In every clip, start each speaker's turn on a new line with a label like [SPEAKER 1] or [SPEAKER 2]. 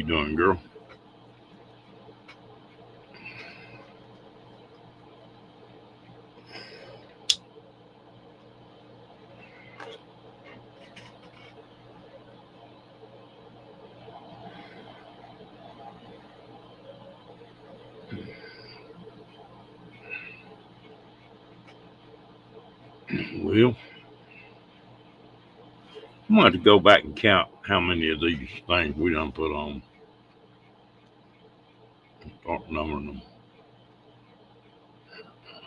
[SPEAKER 1] doing, girl? Well, I'm going to have to go back and count how many of these things we done put on. Start numbering them.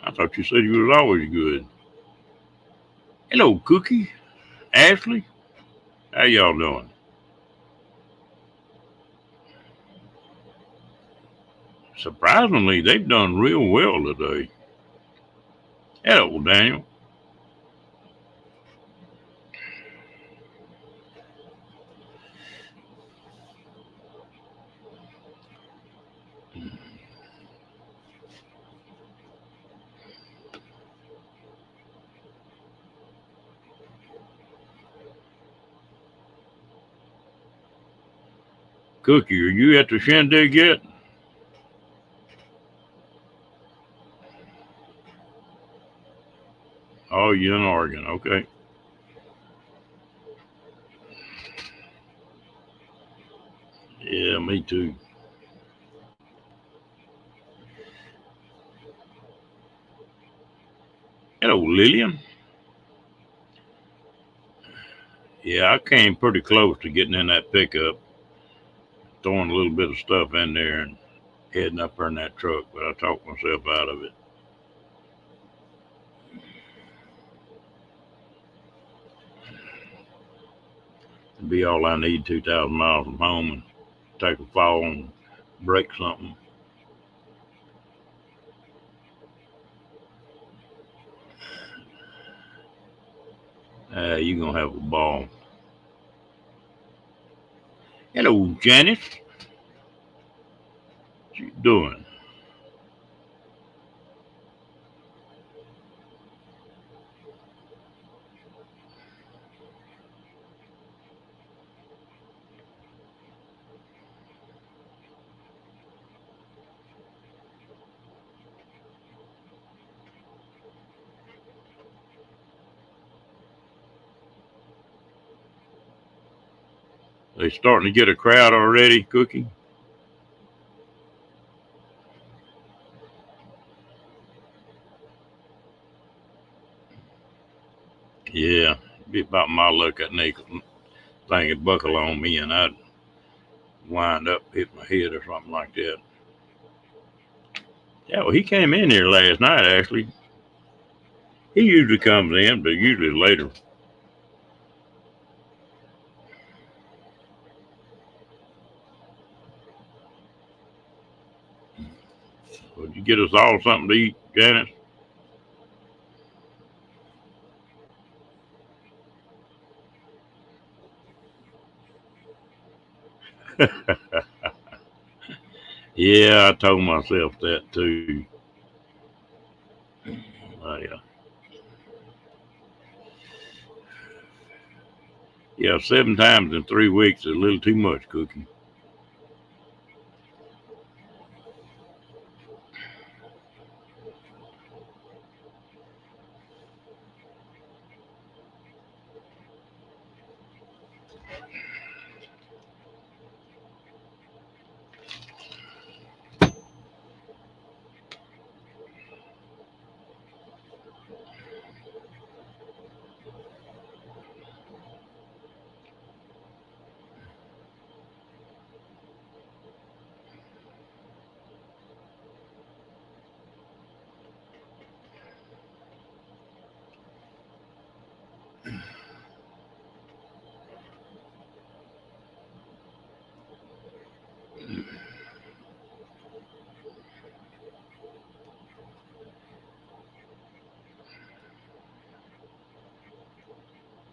[SPEAKER 1] I thought you said you was always good. Hello, Cookie. Ashley. How y'all doing? Surprisingly, they've done real well today. Hello, Daniel. Cookie, are you at the shindig yet? Oh, you're in Oregon. Okay. Yeah, me too. Hello, Lillian. Yeah, I came pretty close to getting in that pickup, throwing a little bit of stuff in there and heading up there in that truck, but I talked myself out of it. It'd be all I need, 2,000 miles from home, and take a fall and break something. You're going to have a ball. Hello, Janice. What you doing? They starting to get a crowd already, Cookie? Yeah, be about my luck at Nickel. Thing would buckle on me and I'd wind up, hit my head or something like that. Yeah, well, he came in here last night, actually. He usually comes in, but usually later. Would you get us all something to eat, Janice? Yeah, I told myself that too. Yeah. Yeah, 7 times in 3 weeks is a little too much, Cookie.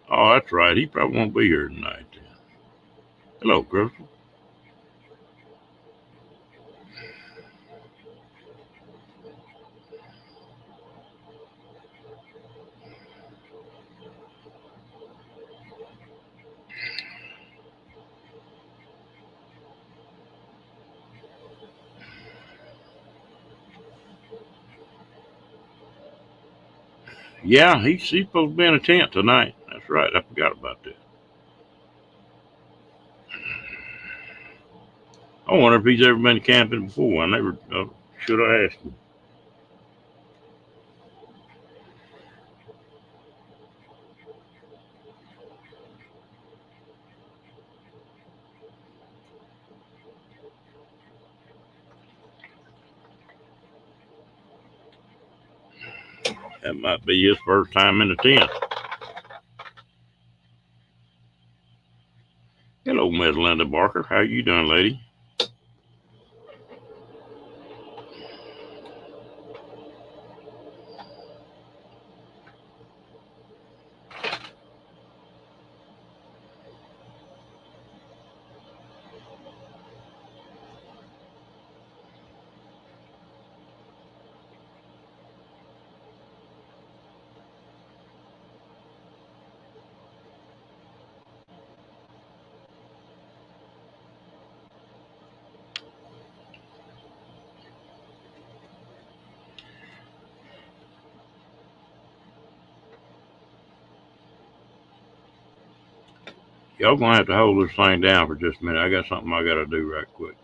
[SPEAKER 1] Oh, that's right. He probably won't be here tonight. Hello, Crystal. Yeah, he's supposed to be in a tent tonight. That's right. I forgot about that. I wonder if he's ever been camping before. I never should have asked him. That might be his first time in a tent. Hello, Miss Linda Barker. How you doing, lady? Y'all gonna have to hold this thing down for just a minute. I got something I gotta do right quick.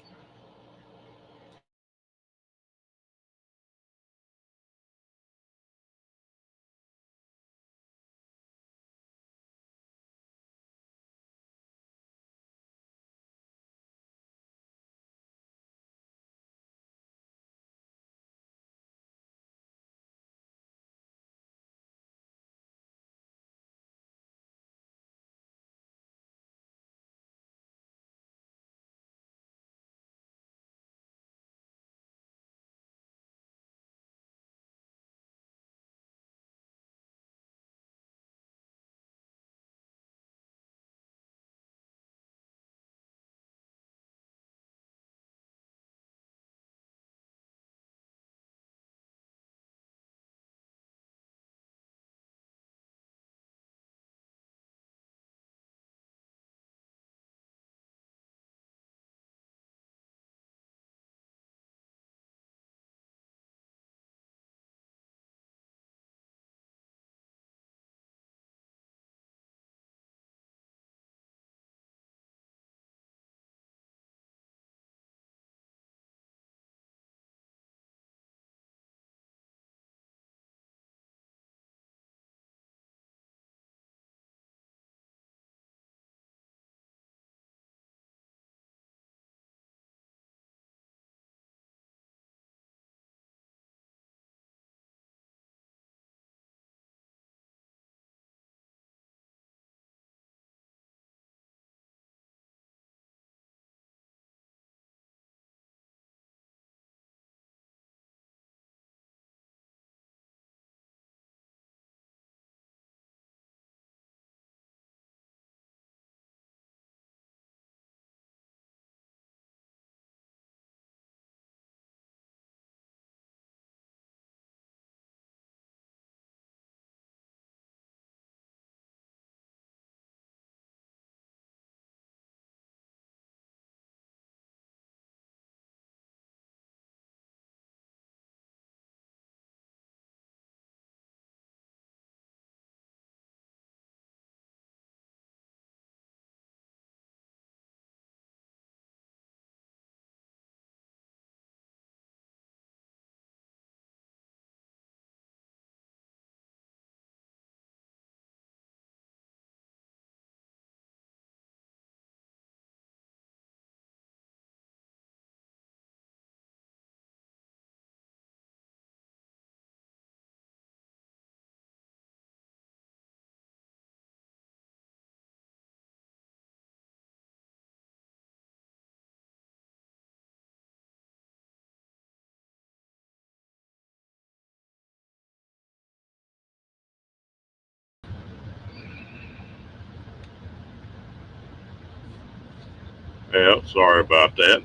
[SPEAKER 1] Well, sorry about that.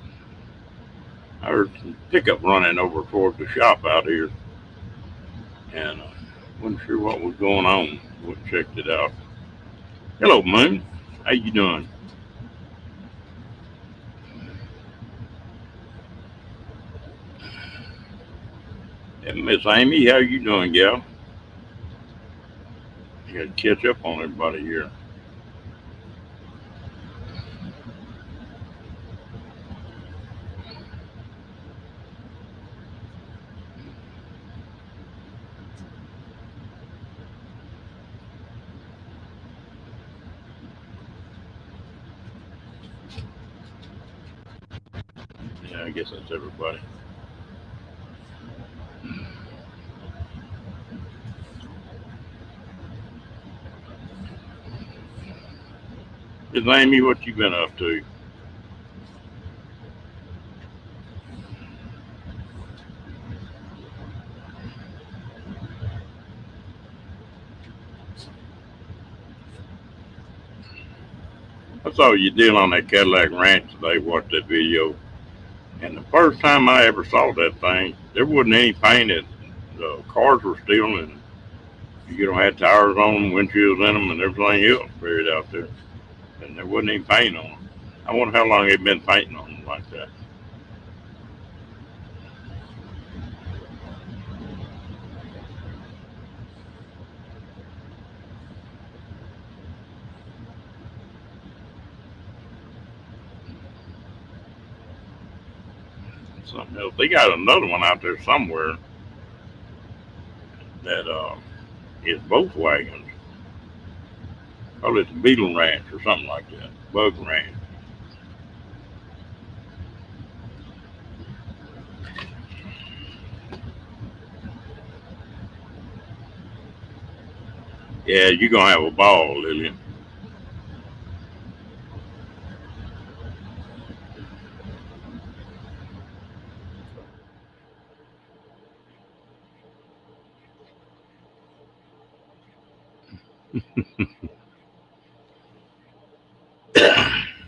[SPEAKER 1] I heard some pickup running over toward the shop out here, and wasn't sure what was going on. Went and checked it out. Hello, Moon. How you doing? And Miss Amy, how you doing, gal? You got to catch up on everybody here. Yeah, I guess that's everybody. Just Amy, what you been up to? I saw you deal on that Cadillac Ranch today. Watched that video, and the first time I ever saw that thing, there wasn't any painted. The cars were still, and you know, had tires on them, windshields in them, and everything else buried out there, and there wasn't any paint on them. I wonder how long they've been painting on them like that. Something else. They got another one out there somewhere that is both wagons. Oh, it's Beetle Ranch or something like that. Bug Ranch. Yeah, you're gonna have a ball, Lillian.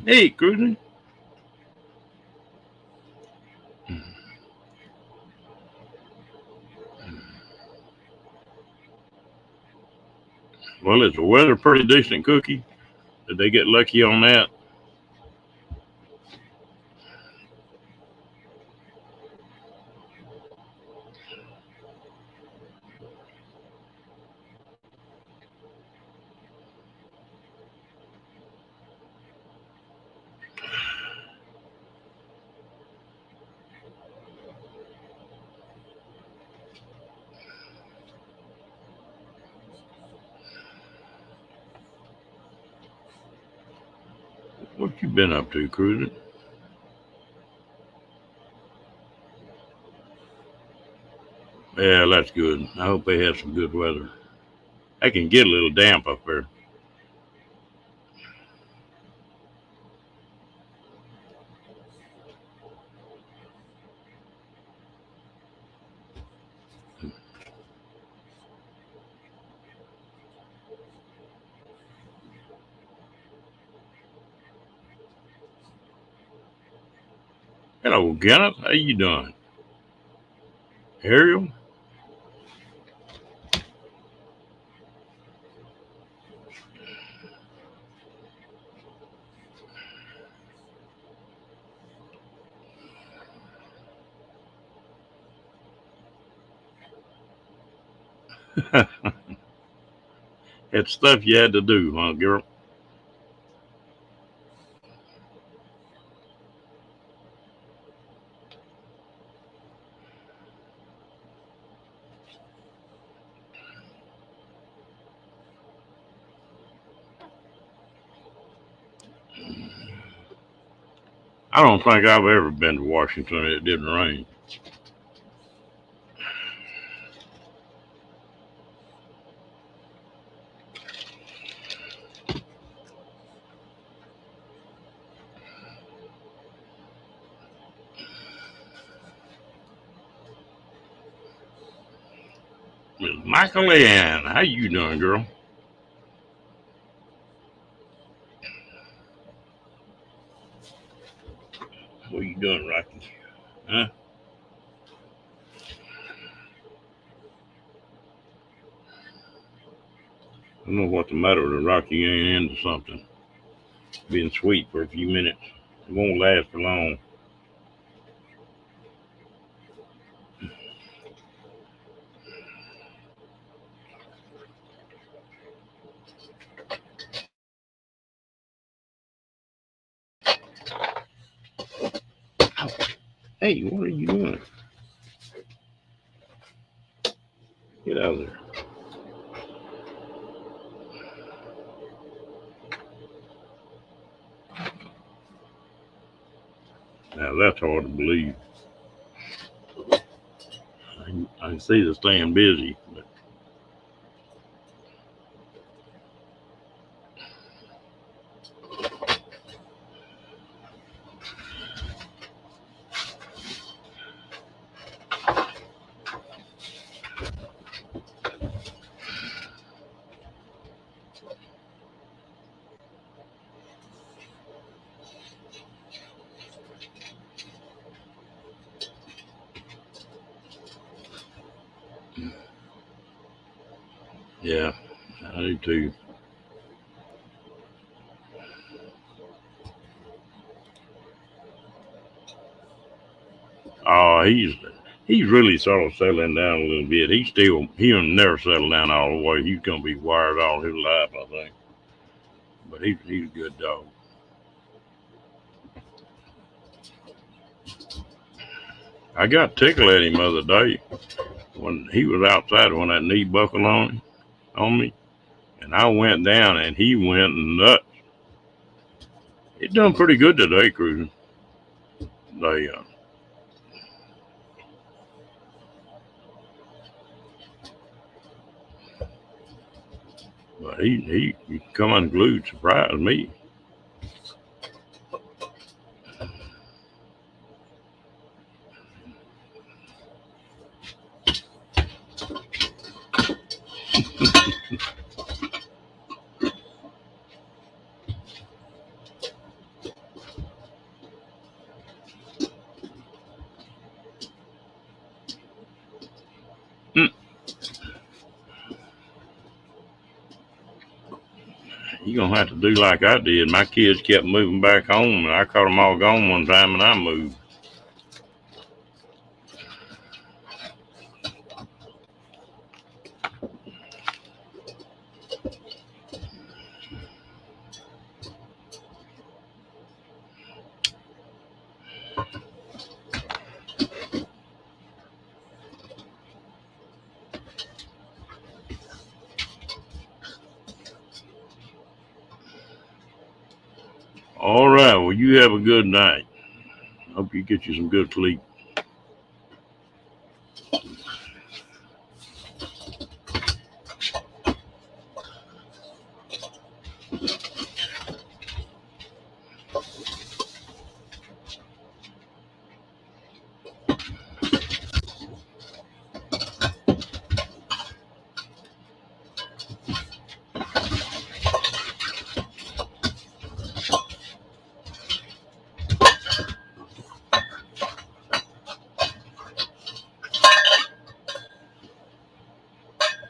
[SPEAKER 1] Hey, Cruising. Well, is the weather pretty decent, Cookie? Did they get lucky on that? What you been up to, Cruising? Yeah, that's good. I hope they have some good weather. I can get a little damp up there. Hello, Kenneth. How you doing? Ariel? It's stuff you had to do, huh, girl? I don't think I've ever been to Washington. It didn't rain. Miss Michael Ann, how you doing, girl? What you doing, Rocky? Huh? I don't know what the matter with Rocky ain't into something. Being sweet for a few minutes. It won't last for long. Hey, what are you doing? Get out of there. Now that's hard to believe. I can see they're staying busy, but yeah, I do too. Oh, he's really sort of settling down a little bit. He'll never settle down all the way. He's gonna be wired all his life, I think. But he's a good dog. I got tickled at him the other day when he was outside when that knee buckled on me, and I went down and he went nuts. It done pretty good today, cruising. They but he come unglued, surprised me. Mm. You gonna have to do like I did. My kids kept moving back home, and I caught them all gone one time, and I moved. All right. Well, you have a good night. Hope you get you some good sleep.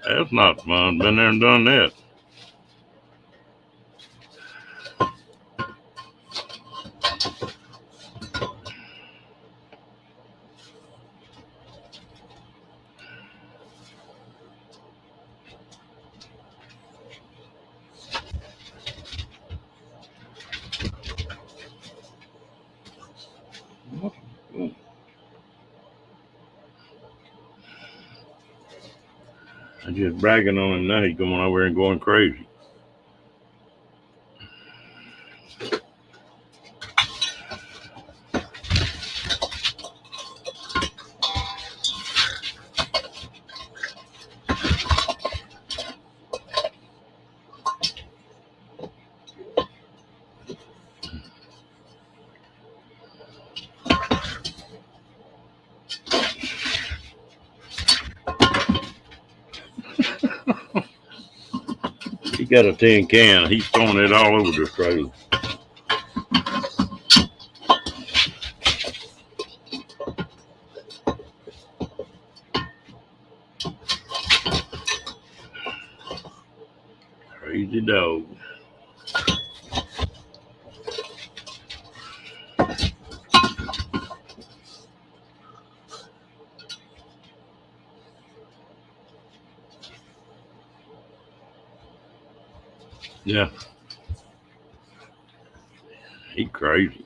[SPEAKER 1] That's not fun. Been there and done that. I just bragging on him now. He's going over and going crazy. He got a tin can. He's throwing it all over the trailer. Crazy dog. Yeah, he crazy.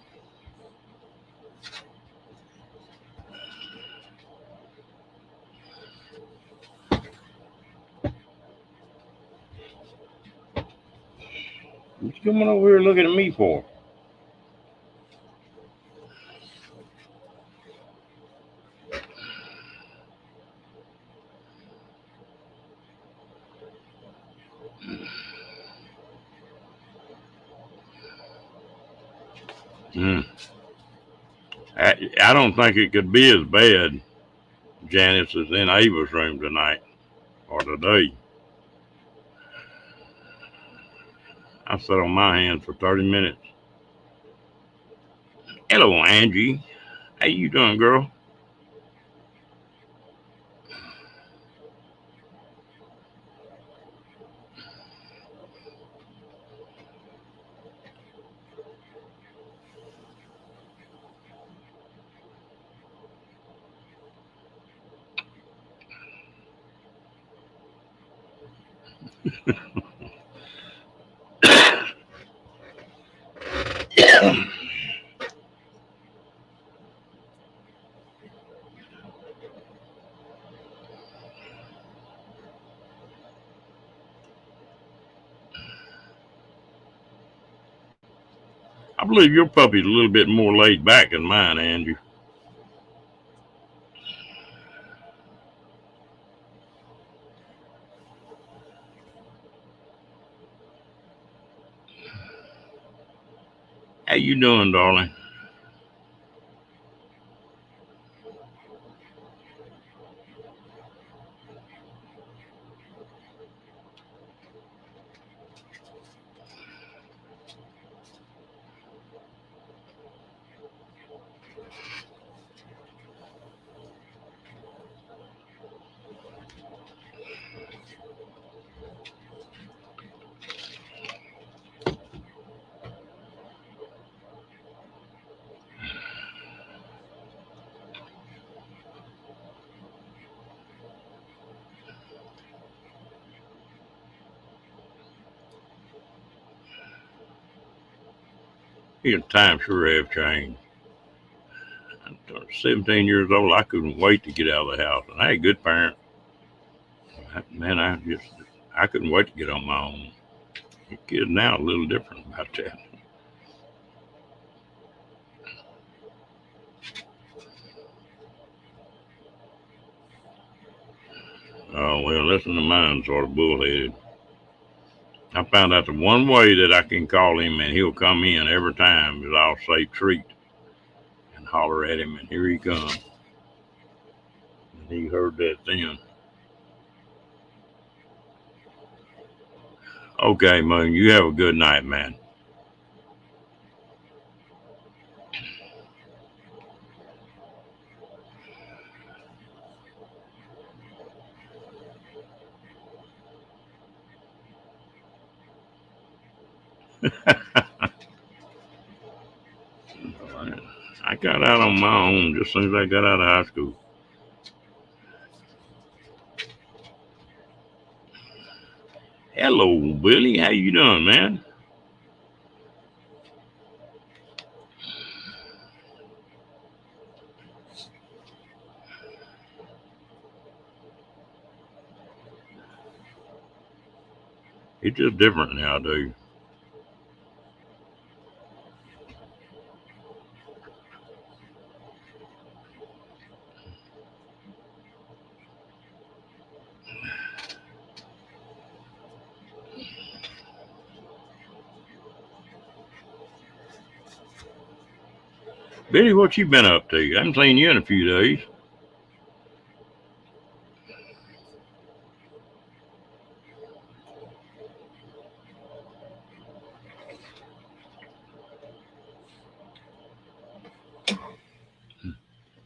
[SPEAKER 1] What you coming over here looking at me for? Mm. I don't think it could be as bad, Janice, is in Ava's room tonight or today. I sat on my hands for 30 minutes. Hello, Angie. How you doing, girl? I believe your puppy's a little bit more laid back than mine, Angie. How you doing, darling? Your time sure have changed. I'm 17 years old. I couldn't wait to get out of the house, and I had a good parent. Man, I couldn't wait to get on my own. The kids now a little different about that. Oh well, listen to mine sort of bullheaded. I found out the one way that I can call him and he'll come in every time is I'll say treat and holler at him, and here he comes. And he heard that then. Okay, Moon, you have a good night, man. I got out on my own just as soon as I got out of high school. Hello, Billy. How you doing, man? It's just different nowadays. Billy, what you been up to? I haven't seen you in a few days.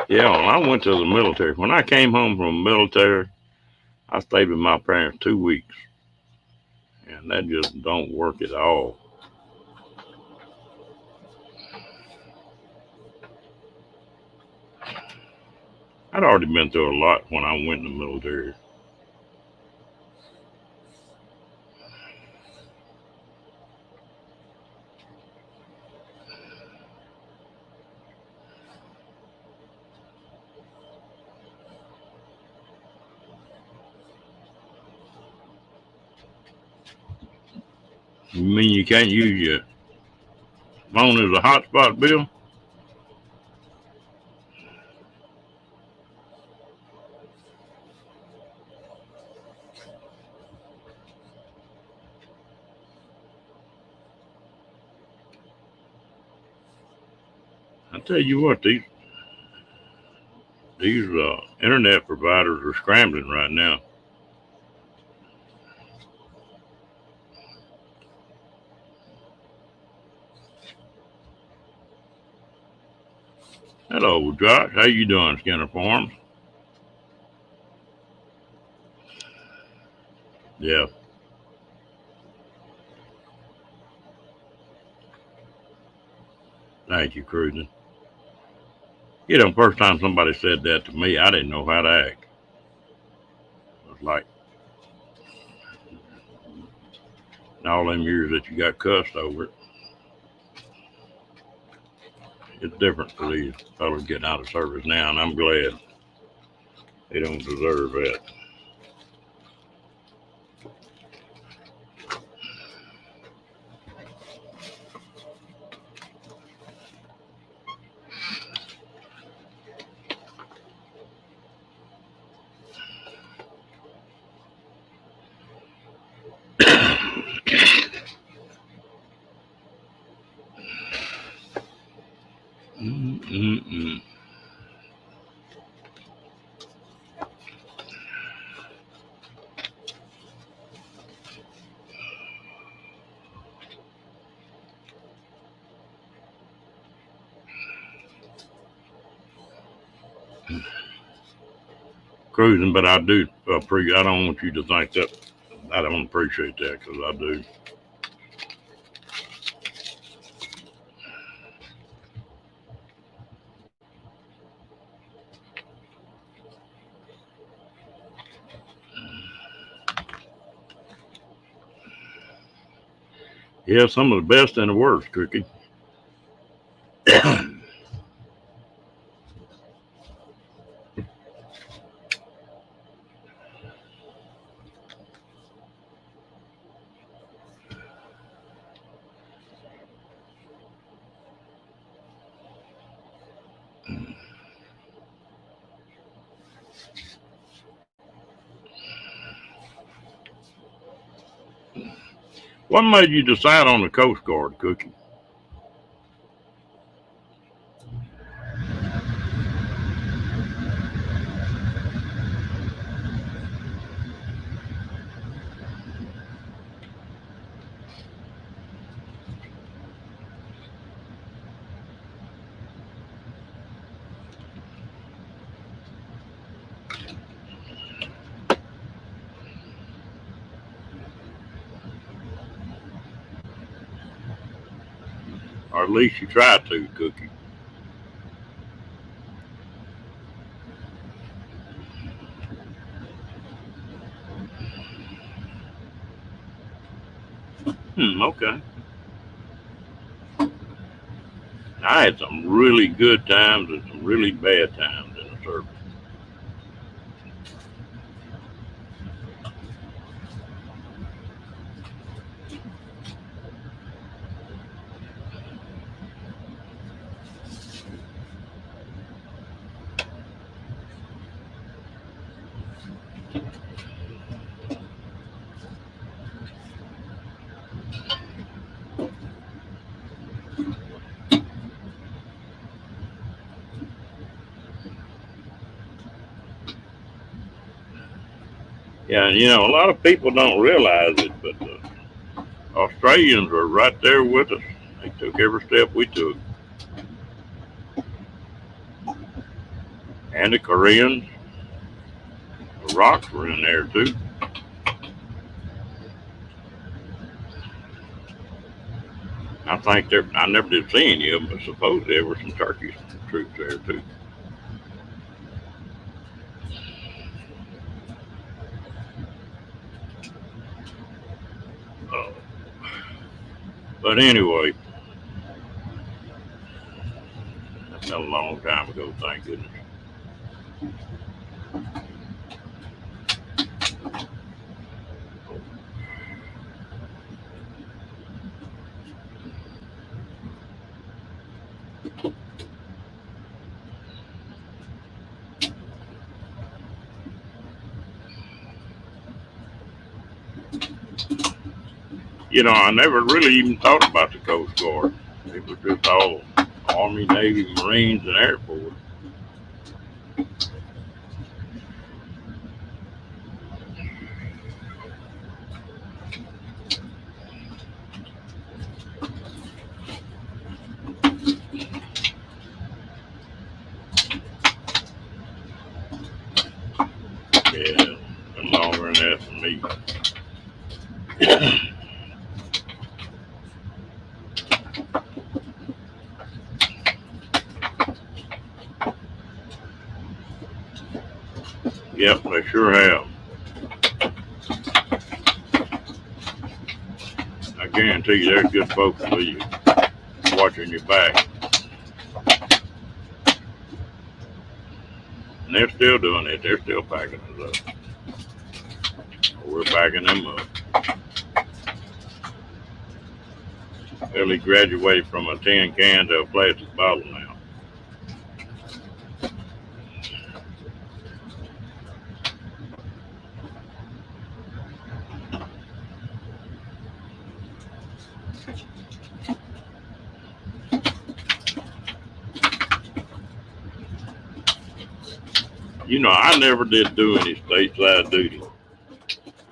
[SPEAKER 1] Yeah, well, I went to the military. When I came home from the military, I stayed with my parents 2 weeks, and that just don't work at all. I'd already been through a lot when I went in the military. You mean you can't use your phone as a hotspot, Bill? I tell you what, these internet providers are scrambling right now. Hello, Josh. How you doing, Skinner Farms? Yeah. Thank you, Cruising. You know, first time somebody said that to me, I didn't know how to act. It was like all them years that you got cussed over it. It's different for these fellas getting out of service now, and I'm glad they don't deserve that. Mm-mm-mm. Cruising, but I do I don't want you to think that I don't appreciate that because I do. Yeah, some of the best and the worst, Cookie. What made you decide on the Coast Guard, Cookie? Or at least you tried to, Cookie. Okay. I had some really good times and some really bad times in the service. Yeah, and you know, a lot of people don't realize it, but the Australians are right there with us. They took every step we took. And the Koreans, the rocks were in there too. I never did see any of them, but supposedly there were some Turkish troops there too. Uh, but anyway, that's a long time ago, thank goodness. You know, I never really even thought about the Coast Guard. It was just all Army, Navy, Marines, and Air Force. Yeah, been longer than that for me. Yep, they sure have. I guarantee you there's good folks with you watching your back. And they're still doing it. They're still packing us up. We're backing them up. Ellie graduated from a tin can to a plastic bottle now. You know, I never did do any stateside duty.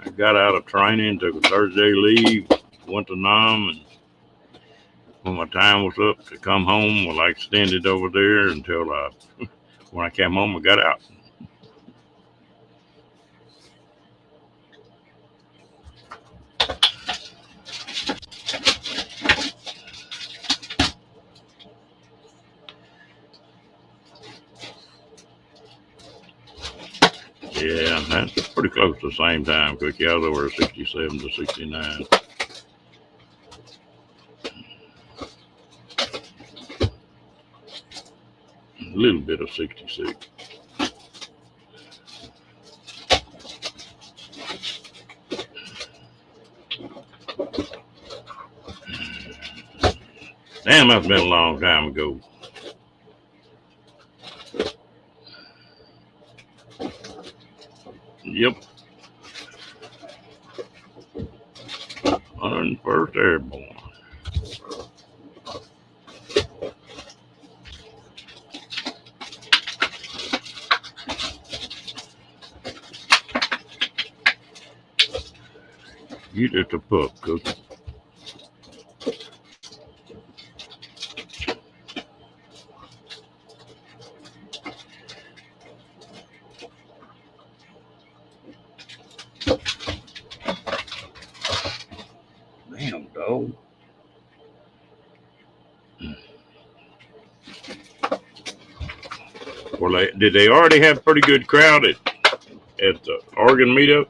[SPEAKER 1] I got out of training, took a 30-day leave, went to Nam, and when my time was up to come home, well, I extended over there until when I came home, I got out. Yeah, that's pretty close to the same time, Cookie. I was over 67 to 69. A little bit of 66. Damn, that's been a long time ago. Yep, 101st Airborne. You just a pup, Cookie. Damn, dog. Well, did they already have a pretty good crowd at the Oregon meetup?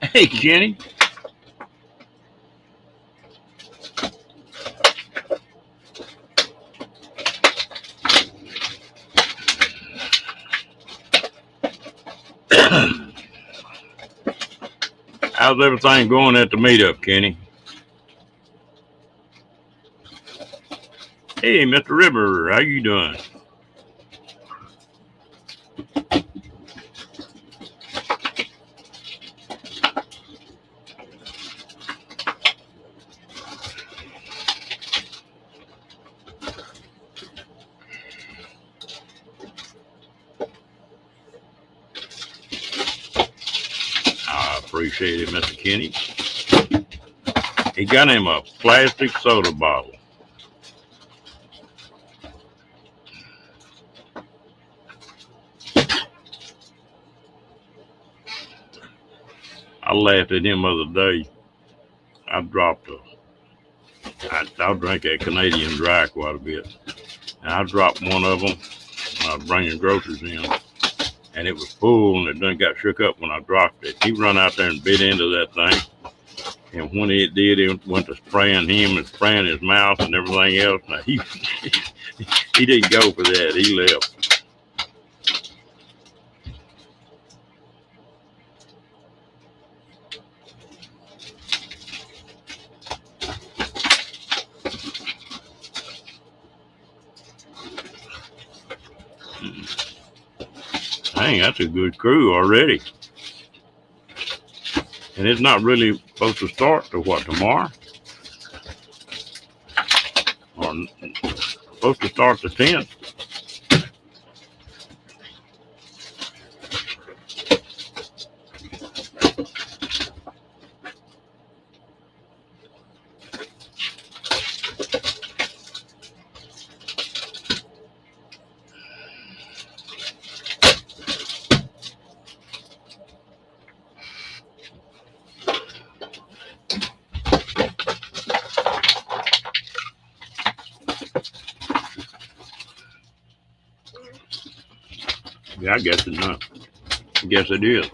[SPEAKER 1] Hey, Kenny. How's everything going at the meetup, Kenny? Hey, Mr. River, how you doing? I appreciate it, Mr. Kenny. He got him a plastic soda bottle. I laughed at him the other day. I dropped I'll drink that Canadian Dry quite a bit. And I dropped one of them when I was bringing groceries in. And it was full and it done got shook up when I dropped it. He run out there and bit into that thing. And when it did, it went to spraying him and spraying his mouth and everything else. Now, he didn't go for that. He left. Dang, that's a good crew already. And it's not really supposed to start till what, tomorrow? Or supposed to start the 10th? Yeah, I guess it's not. I guess it is.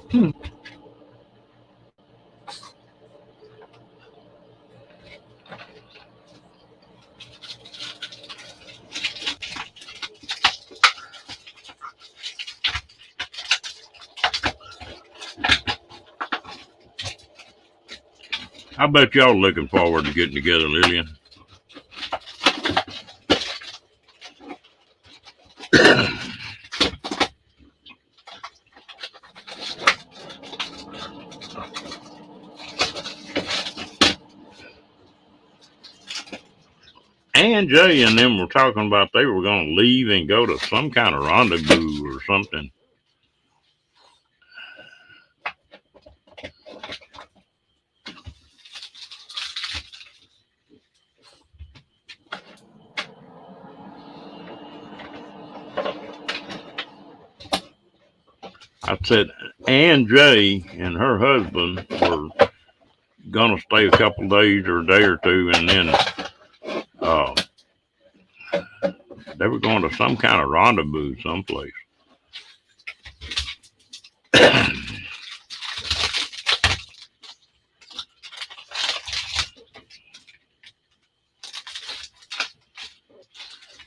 [SPEAKER 1] I bet y'all looking forward to getting together, Lillian. And Jay and them were talking about they were going to leave and go to some kind of rendezvous or something. I said, Ann Jay and her husband were going to stay a couple days or a day or two, and then uh, they were going to some kind of rendezvous someplace.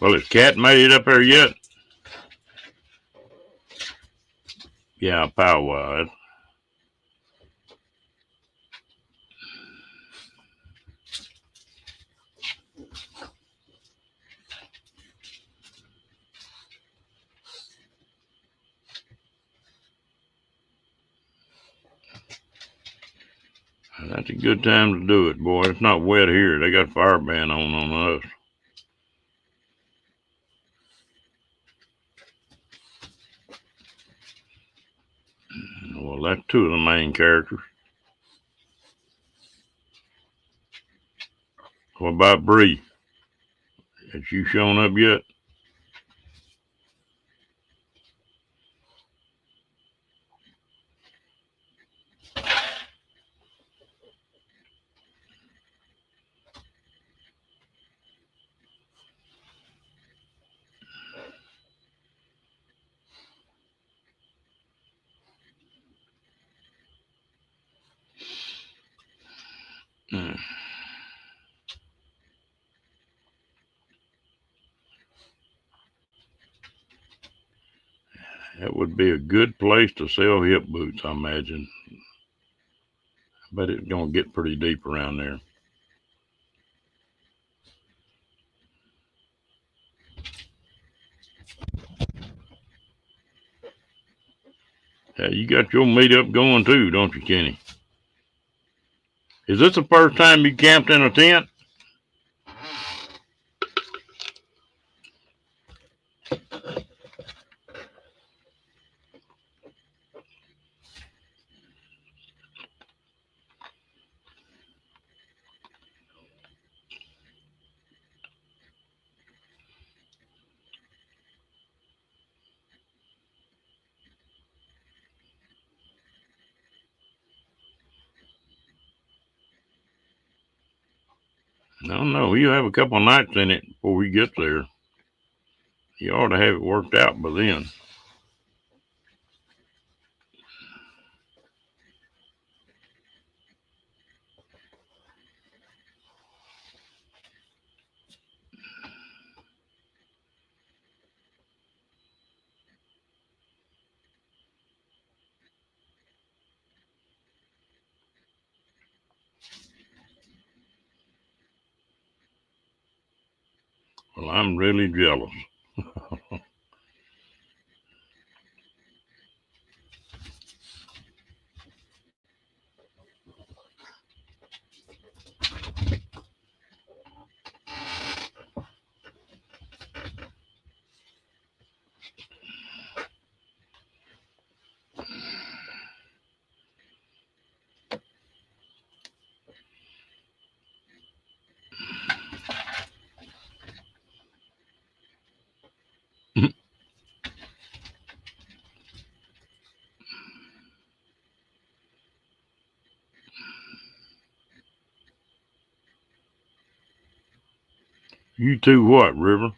[SPEAKER 1] Well, has Cat made it up there yet? Yeah, powwow. That's a good time to do it, boy. It's not wet here. They got fire ban on us. Well, that's two of the main characters. What about Bree? Has she shown up yet? Hmm. That would be a good place to sell hip boots, I imagine. But it's going to get pretty deep around there. Yeah, you got your meetup going too, don't you, Kenny? Is this the first time you camped in a tent? No, no. You have a couple of nights in it before we get there. You ought to have it worked out by then. Well, I'm really jealous. You too what, River?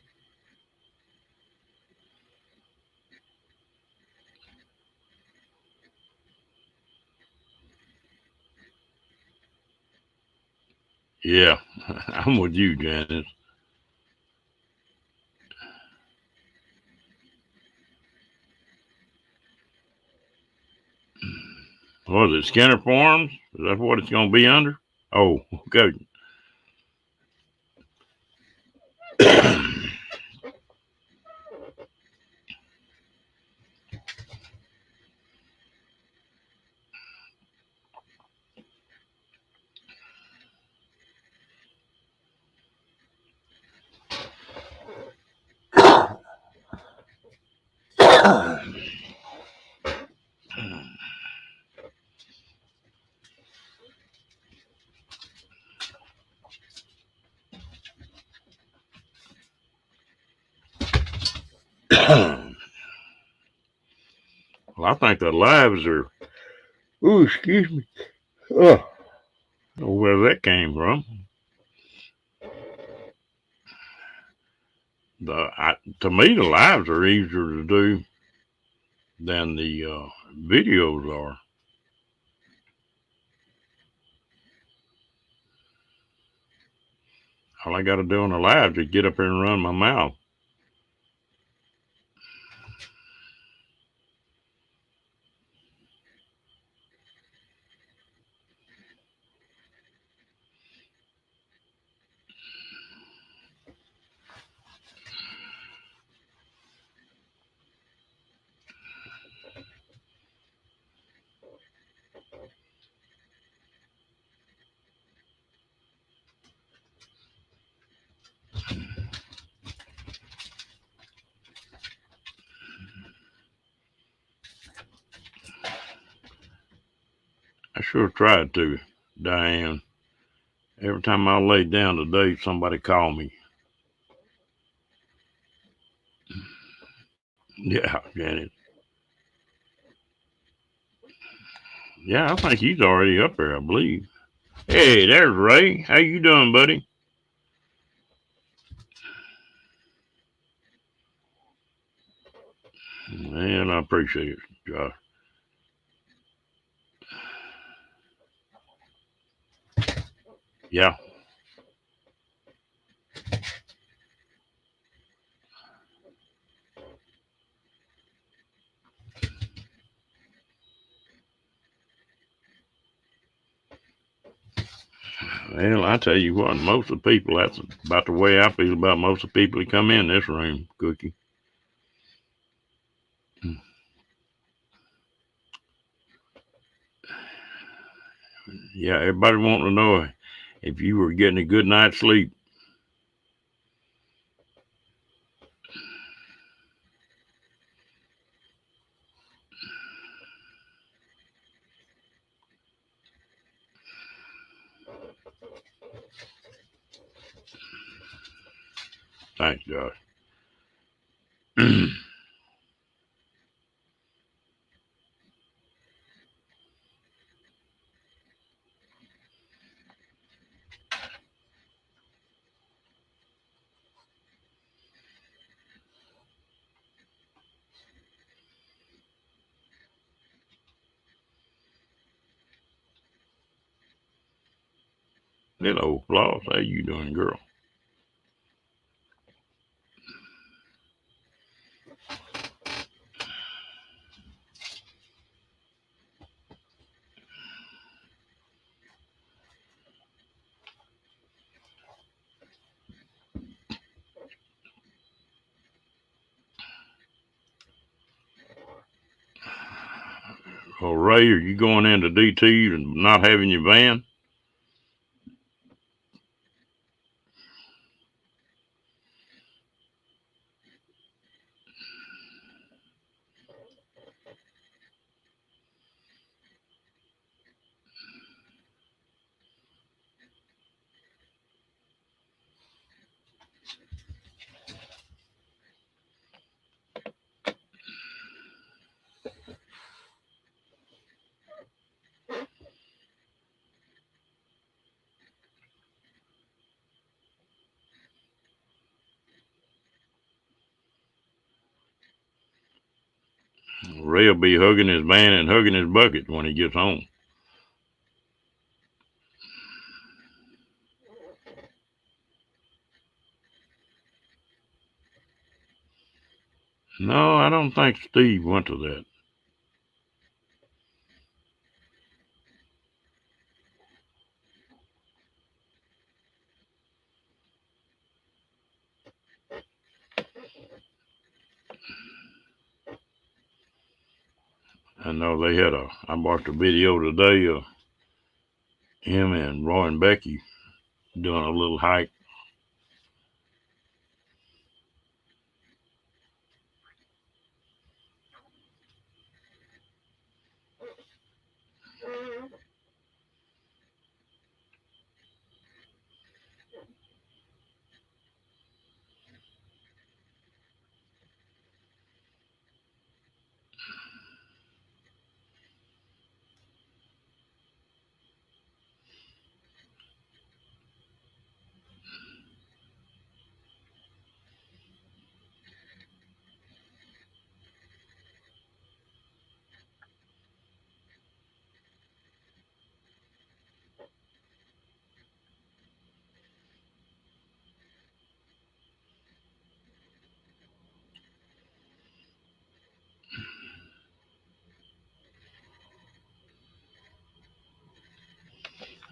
[SPEAKER 1] Yeah, I'm with you, Janice. Was it Skinner Farms? Is that what it's going to be under? Oh, okay. Well, I think the lives are. Oh, excuse me. Oh, I don't know where that came from. To me, the lives are easier to do than the videos are. All I got to do on the lives is get up here and run my mouth. I sure tried to, Diane. Every time I lay down today, somebody called me. Yeah, Janet. Yeah, I think he's already up there, I believe. Hey, there's Ray. How you doing, buddy? Man, I appreciate it, Josh. Yeah. Well, I tell you what, most of the people, that's about the way I feel about most of the people that come in this room, Cookie. Yeah, everybody wanting to know if you were getting a good night's sleep. Thanks, Josh. Hello, Floss. How you doing, girl? Oh, Ray, are you going into DT and not having your van? Ray'll be hugging his van and hugging his bucket when he gets home. No, I don't think Steve went to that. I know I watched a video today of him and Roy and Becky doing a little hike.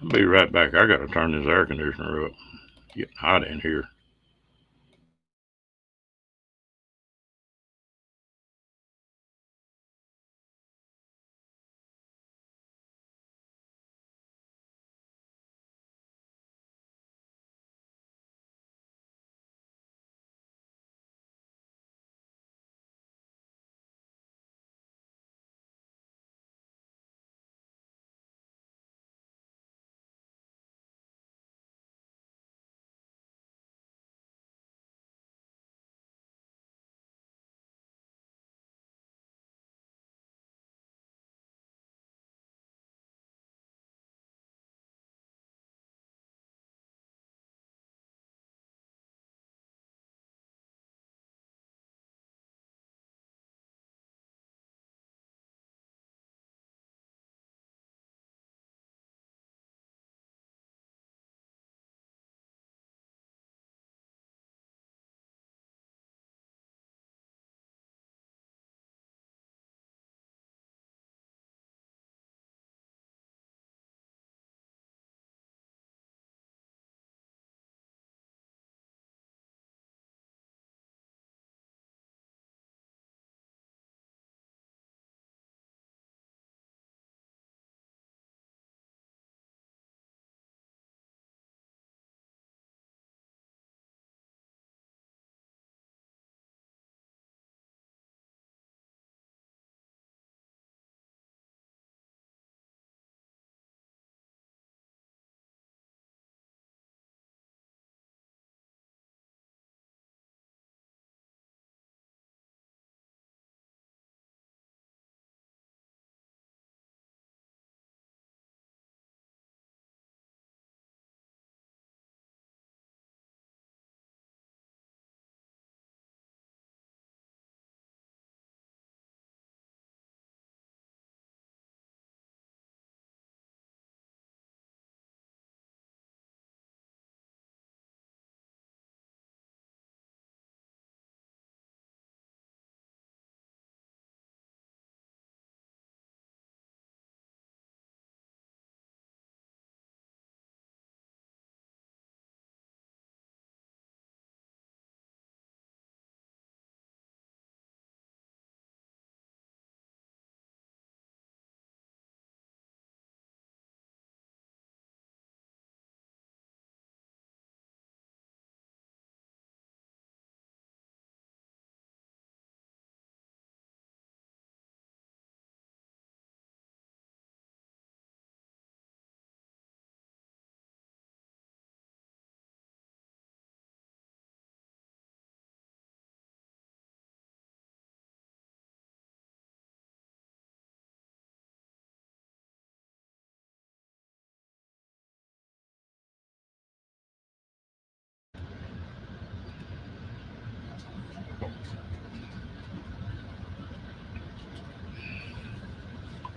[SPEAKER 1] I'll be right back. I gotta turn this air conditioner up. It's getting hot in here.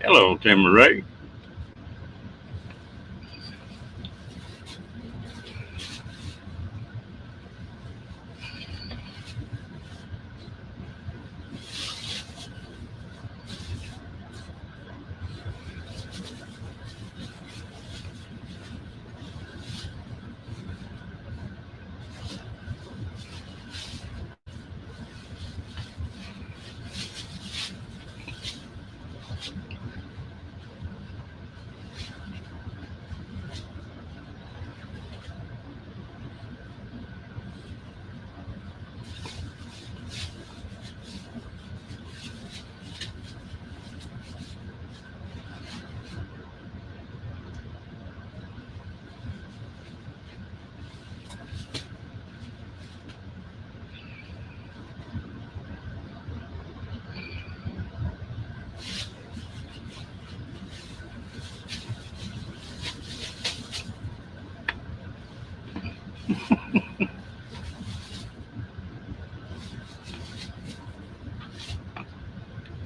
[SPEAKER 1] Hello, Tim Ray.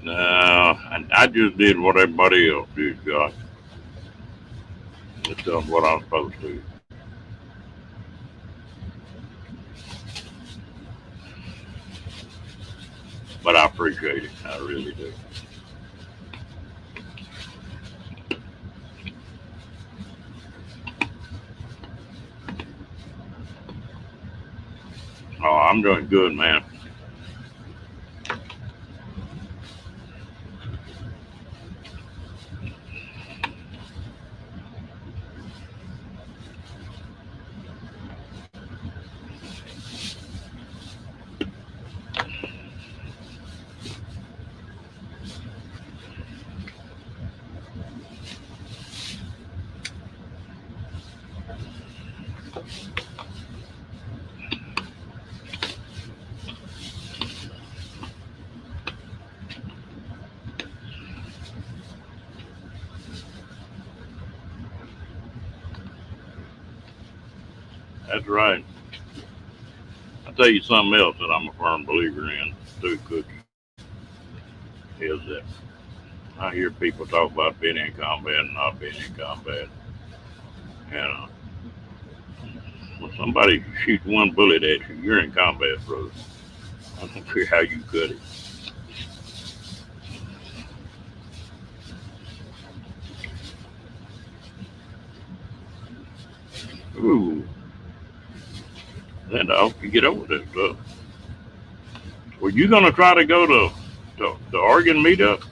[SPEAKER 1] No, I just did what everybody else did, Josh. That's what I'm supposed to. But I appreciate it. I really do. Oh, I'm doing good, man. That's right. I'll tell you something else that I'm a firm believer in, too, Cookie, is that I hear people talk about being in combat and not being in combat. And when somebody shoots one bullet at you, you're in combat, brother. I don't care how you cut it. Ooh, then I hope you get over that stuff. Were you going to try to go to the Oregon meetup?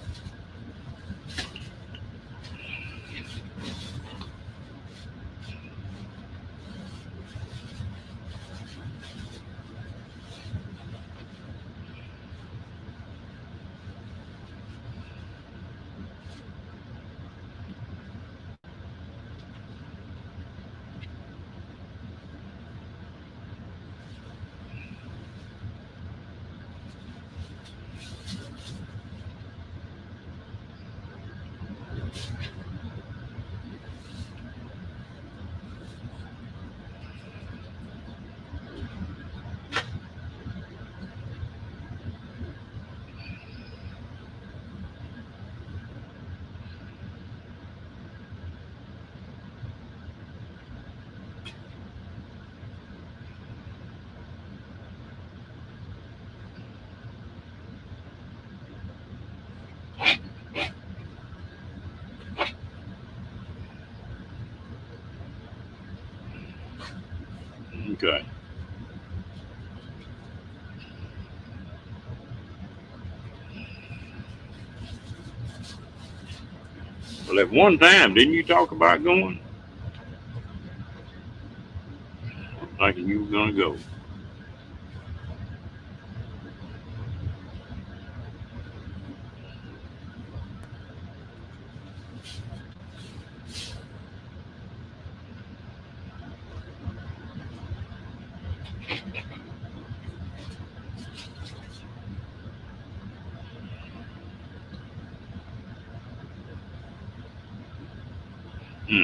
[SPEAKER 1] Okay. Well, at one time, didn't you talk about going? Thinking you were going to go. Hmm.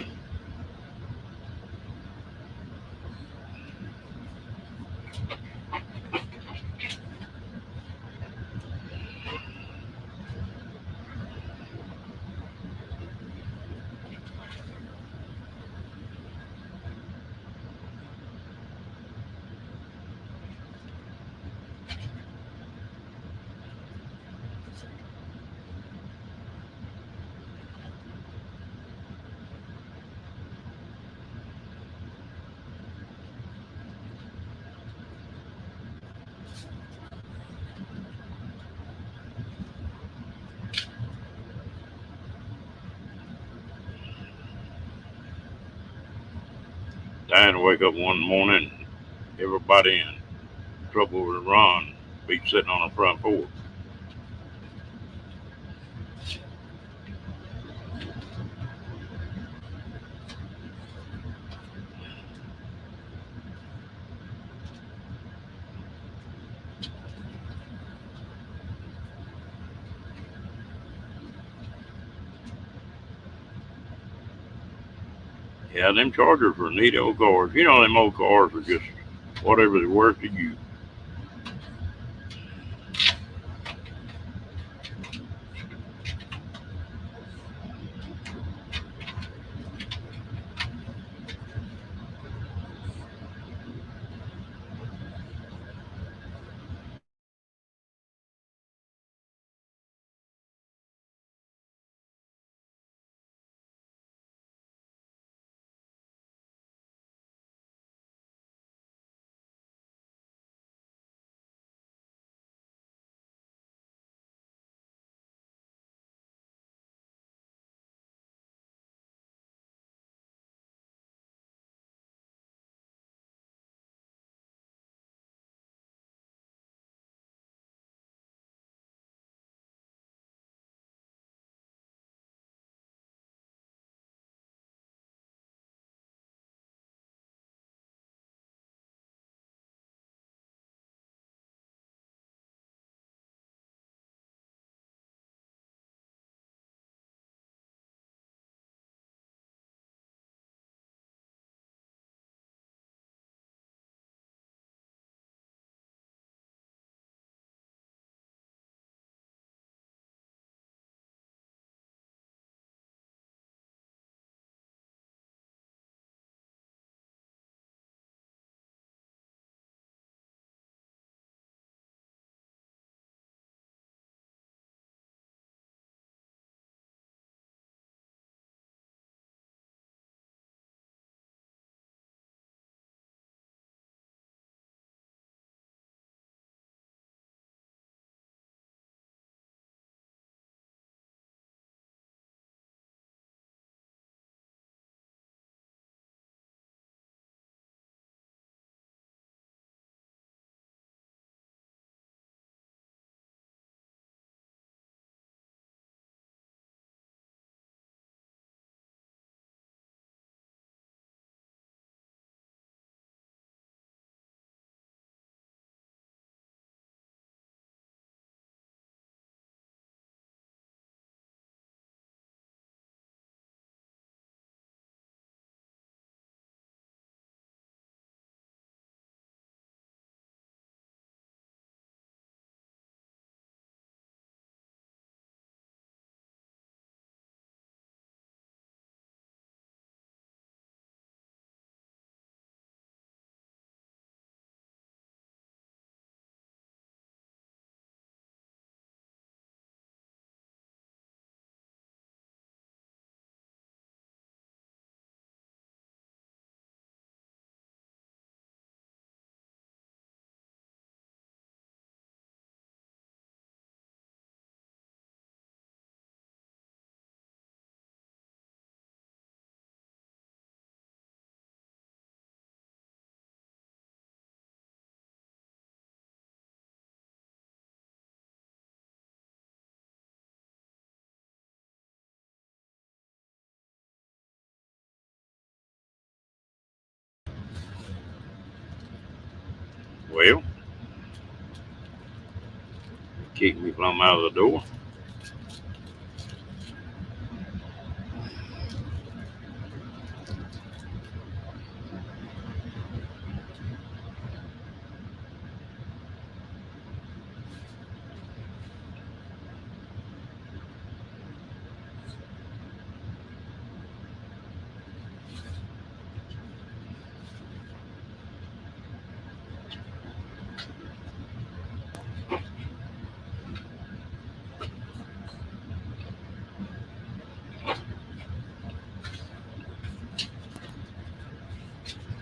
[SPEAKER 1] Dying to wake up one morning, everybody in trouble with Ron be sitting on the front porch. Yeah, them Chargers were neat old cars. You know, them old cars are just whatever they're worth to you. Well, kicked me plumb out of the door.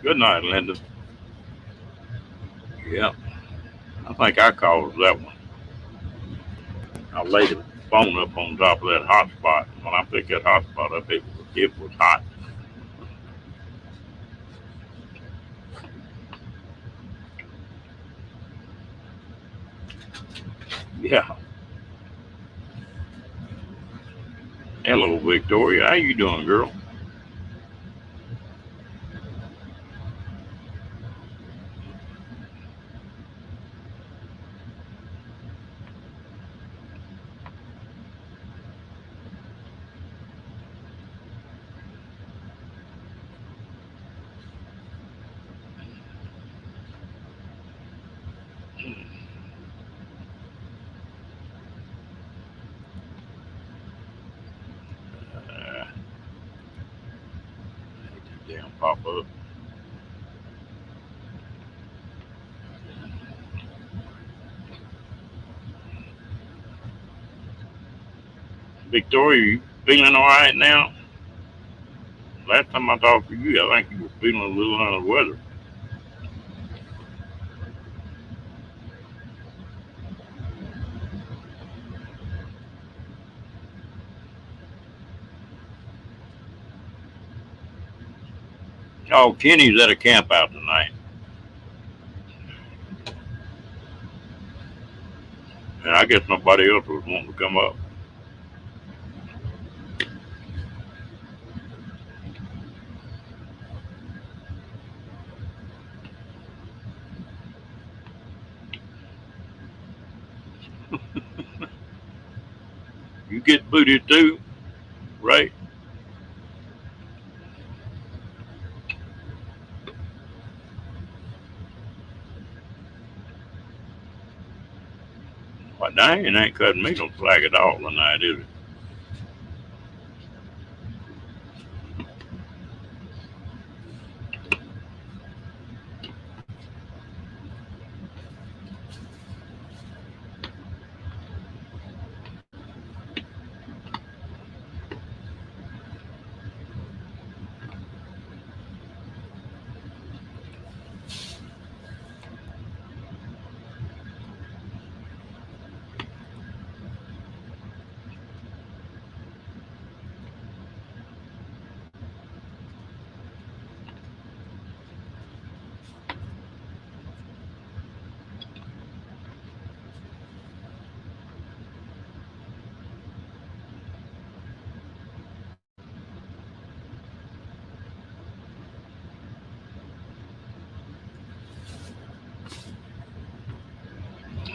[SPEAKER 1] Good night, Linda. Yeah, I think I caused that one. I laid the phone up on top of that hotspot. When I picked that hotspot up, it was hot. Yeah. Hello, Victoria. How you doing, girl? Damn, pop up. Victoria, you feeling all right now? Last time I talked to you, I think you were feeling a little under the weather. Oh, Kenny's at a camp out tonight, and I guess nobody else was wanting to come up. You get booted too, right? Well, dang, it ain't cutting me no slack at all tonight, is it?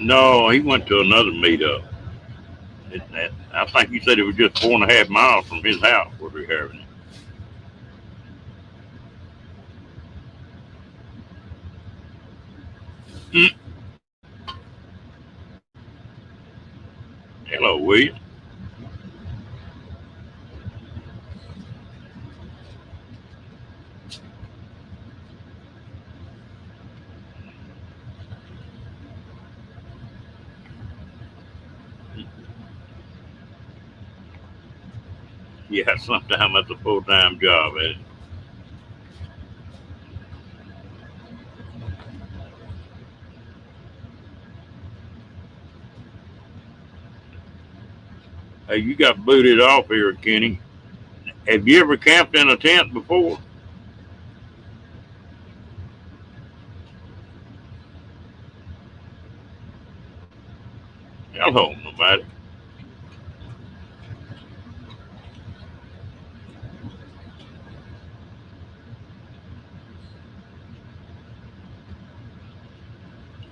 [SPEAKER 1] No, he went to another meetup. I think he said it was just 4.5 miles from his house where they're having it. Hello, William. Yeah, sometime that's a full-time job, ain't it? Hey, you got booted off here, Kenny. Have you ever camped in a tent before? Hello, nobody.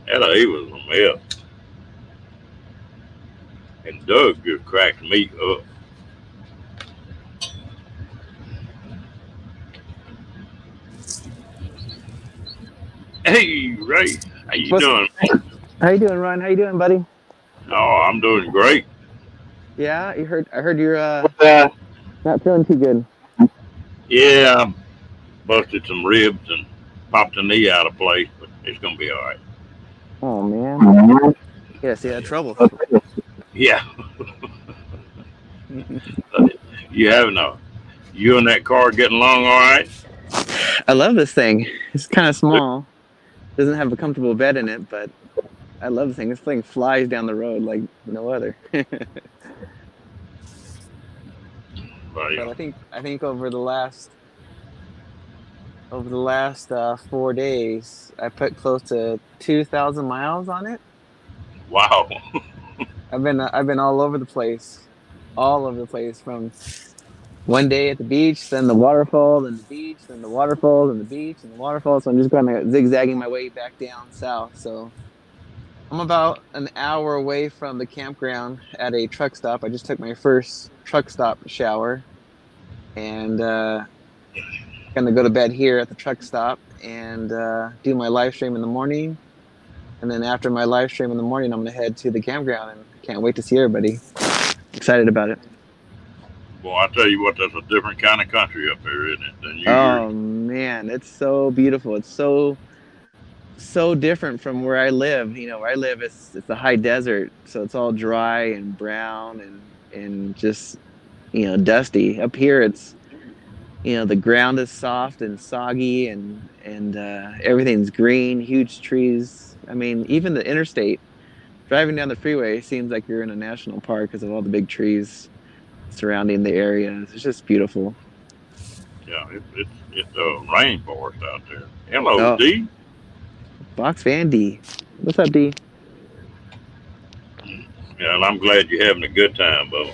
[SPEAKER 1] Hello, he was a mess. And Doug just cracked me up. Hey, Ray, how you
[SPEAKER 2] What's
[SPEAKER 1] doing?
[SPEAKER 2] How you doing, Ron? How you doing, buddy?
[SPEAKER 1] Oh, I'm doing great.
[SPEAKER 2] Yeah, I heard you're not feeling too good.
[SPEAKER 1] Yeah, busted some ribs and popped a knee out of place, but it's gonna be all right.
[SPEAKER 2] Oh man. Yeah, see that trouble.
[SPEAKER 1] Yeah, you having a you and that car getting along all right?
[SPEAKER 2] I love this thing. It's kind of small. Doesn't have a comfortable bed in it, but I love the thing. This thing flies down the road like no other.
[SPEAKER 1] Well,
[SPEAKER 2] But
[SPEAKER 1] yeah.
[SPEAKER 2] I think over the last 4 days, I put close to 2,000 miles on it.
[SPEAKER 1] Wow.
[SPEAKER 2] I've been all over the place, all over the place. From one day at the beach, then the waterfall, then the beach, then the waterfall, then the beach, and the waterfall. So I'm just kind of zigzagging my way back down south. So I'm about an hour away from the campground at a truck stop. I just took my first truck stop shower, and gonna go to bed here at the truck stop and do my live stream in the morning. And then after my live stream in the morning, I'm gonna head to the campground, and can't wait to see everybody. Excited about it.
[SPEAKER 1] Well, I tell you what, that's a different kind of country up here, isn't it? Than you
[SPEAKER 2] Oh
[SPEAKER 1] usually.
[SPEAKER 2] man, it's so beautiful. It's so different from where I live. Where I live, it's a high desert, so it's all dry and brown and just dusty. Up here, it's the ground is soft and soggy and everything's green, huge trees. I mean, even the interstate, driving down the freeway seems like you're in a national park because of all the big trees surrounding the area. It's just beautiful.
[SPEAKER 1] Yeah, it's a rainforest out there. Hello,
[SPEAKER 2] Oh,
[SPEAKER 1] D.
[SPEAKER 2] Box Van D. What's up, D?
[SPEAKER 1] Yeah, and I'm glad you're having a good time, Bo.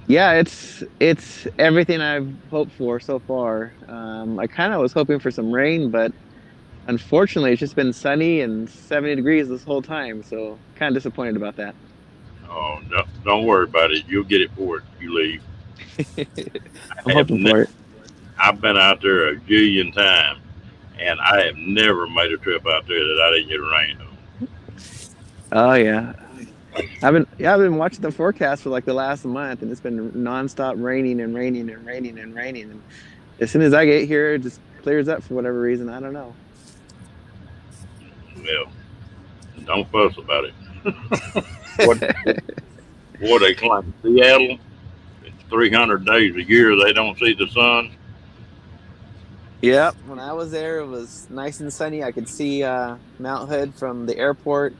[SPEAKER 2] Yeah, it's everything I've hoped for so far. I kind of was hoping for some rain, but unfortunately, it's just been sunny and 70 degrees this whole time. So kind of disappointed about that.
[SPEAKER 1] Oh, no, don't worry about it. You'll get it for it. You leave.
[SPEAKER 2] I'm
[SPEAKER 1] I have
[SPEAKER 2] hoping for it.
[SPEAKER 1] I've been out there a jillion times, and I have never made a trip out there that I didn't get rain on.
[SPEAKER 2] Oh yeah, I've been watching the forecast for like the last month, and it's been nonstop raining and raining and raining and raining. And as soon as I get here, it just clears up for whatever reason. I don't know.
[SPEAKER 1] Well, don't fuss about it. What they claim? Seattle, it's 300 days a year they don't see the sun.
[SPEAKER 2] Yep. When I was there, it was nice and sunny. I could see Mount Hood from the airport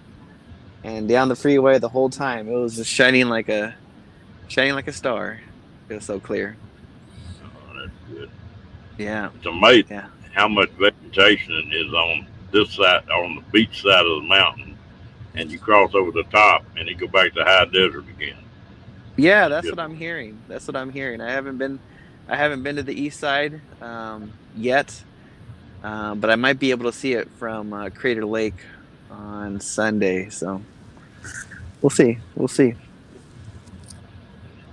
[SPEAKER 2] and down the freeway the whole time. It was just shining like a star. It was so clear.
[SPEAKER 1] Oh, that's good.
[SPEAKER 2] Yeah.
[SPEAKER 1] It's amazing
[SPEAKER 2] Yeah.
[SPEAKER 1] how much vegetation is on this side, on the beach side of the mountain, and you cross over the top, and you go back to high desert again.
[SPEAKER 2] Yeah,
[SPEAKER 1] It's
[SPEAKER 2] that's
[SPEAKER 1] just
[SPEAKER 2] what I'm hearing. That's what I'm hearing. I haven't been to the east side yet, but I might be able to see it from Crater Lake on Sunday. So we'll see. We'll see.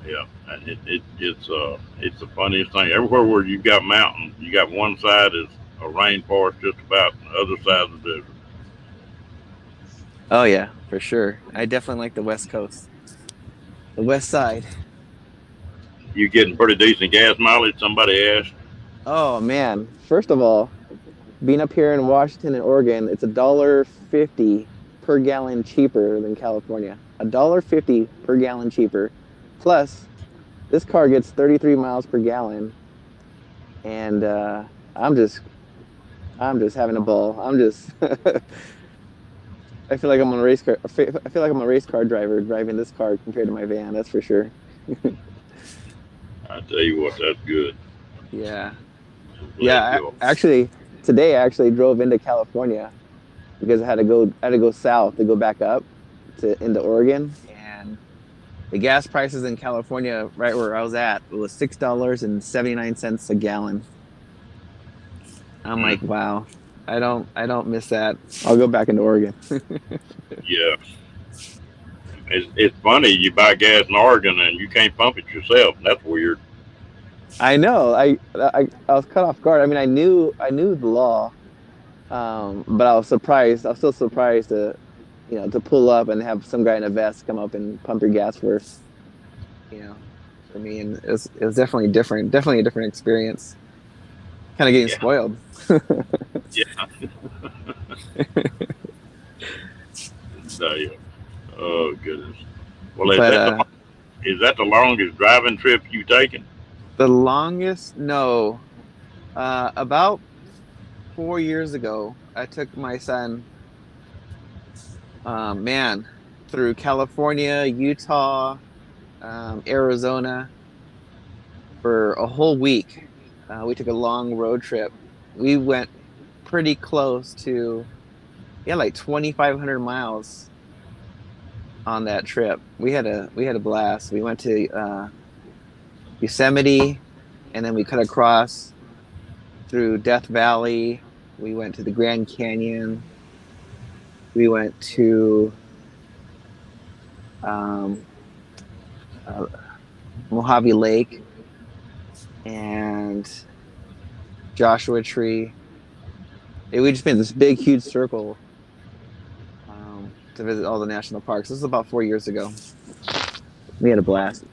[SPEAKER 1] yeah, and it's the funniest thing. Everywhere where you got mountains, you got one side is a rainforest, just about, and the other side of the desert.
[SPEAKER 2] Oh yeah, for sure. I definitely like the West Coast, the West Side.
[SPEAKER 1] You getting pretty decent gas mileage? Somebody asked.
[SPEAKER 2] Oh man! First of all, being up here in Washington and Oregon, it's $1.50 per gallon cheaper than California. $1.50 per gallon cheaper. Plus, this car gets 33 miles per gallon, and I'm just I'm just having a ball. I'm just I feel like I'm on a race car. I feel like I'm a race car driver driving this car compared to my van. That's for sure.
[SPEAKER 1] I tell you what, that's good.
[SPEAKER 2] Yeah.
[SPEAKER 1] I'm glad
[SPEAKER 2] Yeah.
[SPEAKER 1] you.
[SPEAKER 2] Actually, today I actually drove into California because I had to go south to go back up to into Oregon, and the gas prices in California, right where I was at, it was $6.79 a gallon. I'm like,
[SPEAKER 1] Mm,
[SPEAKER 2] wow, I don't miss that. I'll go back into Oregon.
[SPEAKER 1] yeah, it's funny. You buy gas in Oregon and you can't pump it yourself. That's weird.
[SPEAKER 2] I know. I was cut off guard. I mean, I knew the law, but I was surprised. I was still surprised to pull up and have some guy in a vest come up and pump your gas you know, for me, and it was definitely different. Definitely a different experience. Kind of getting
[SPEAKER 1] Yeah,
[SPEAKER 2] spoiled.
[SPEAKER 1] yeah. So, yeah. Oh goodness. Well,
[SPEAKER 2] But
[SPEAKER 1] is that the longest driving trip you taken?
[SPEAKER 2] the longest, no, about 4 years ago, I took my son, man, through California, Utah, Arizona for a whole week. We took a long road trip. We went pretty close to, yeah, like 2,500 miles. on that trip. We had a blast. We went to Yosemite, and then we cut across through Death Valley. We went to the Grand Canyon. We went to um, uh, Mojave Lake and Joshua Tree. We just made this big, huge circle to visit all the national parks. This was about 4 years ago. We had a blast.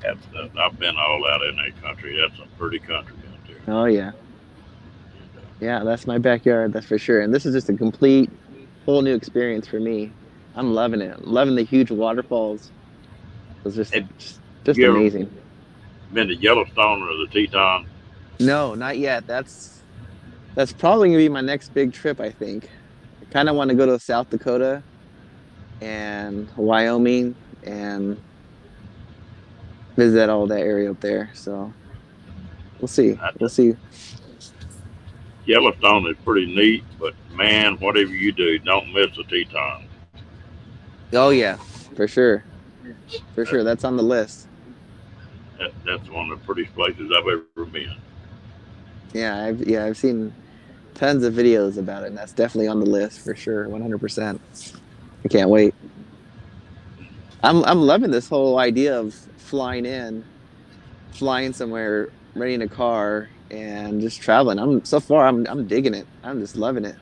[SPEAKER 1] I've been all out in that country. That's a pretty country out there.
[SPEAKER 2] Oh yeah, yeah. That's my backyard. That's for sure. And this is just a complete, whole new experience for me. I'm loving it. Loving the huge waterfalls. It was
[SPEAKER 1] And
[SPEAKER 2] just
[SPEAKER 1] you ever
[SPEAKER 2] amazing.
[SPEAKER 1] been to Yellowstone or the Teton?
[SPEAKER 2] No, not yet. That's probably gonna be my next big trip. I think. I kind of want to go to South Dakota and Wyoming and visit all that area up there. So we'll see.
[SPEAKER 1] I,
[SPEAKER 2] We'll see.
[SPEAKER 1] Yellowstone is pretty neat, but man, whatever you do, don't miss the Teton.
[SPEAKER 2] Oh yeah, for sure, for
[SPEAKER 1] That,
[SPEAKER 2] sure. That's on the list.
[SPEAKER 1] that's one of the prettiest places I've ever been.
[SPEAKER 2] I've seen tons of videos about it, and that's definitely on the list for sure. 100%. I can't wait. I'm loving this whole idea of flying somewhere, renting a car, and just traveling. I'm digging it. I'm just loving it.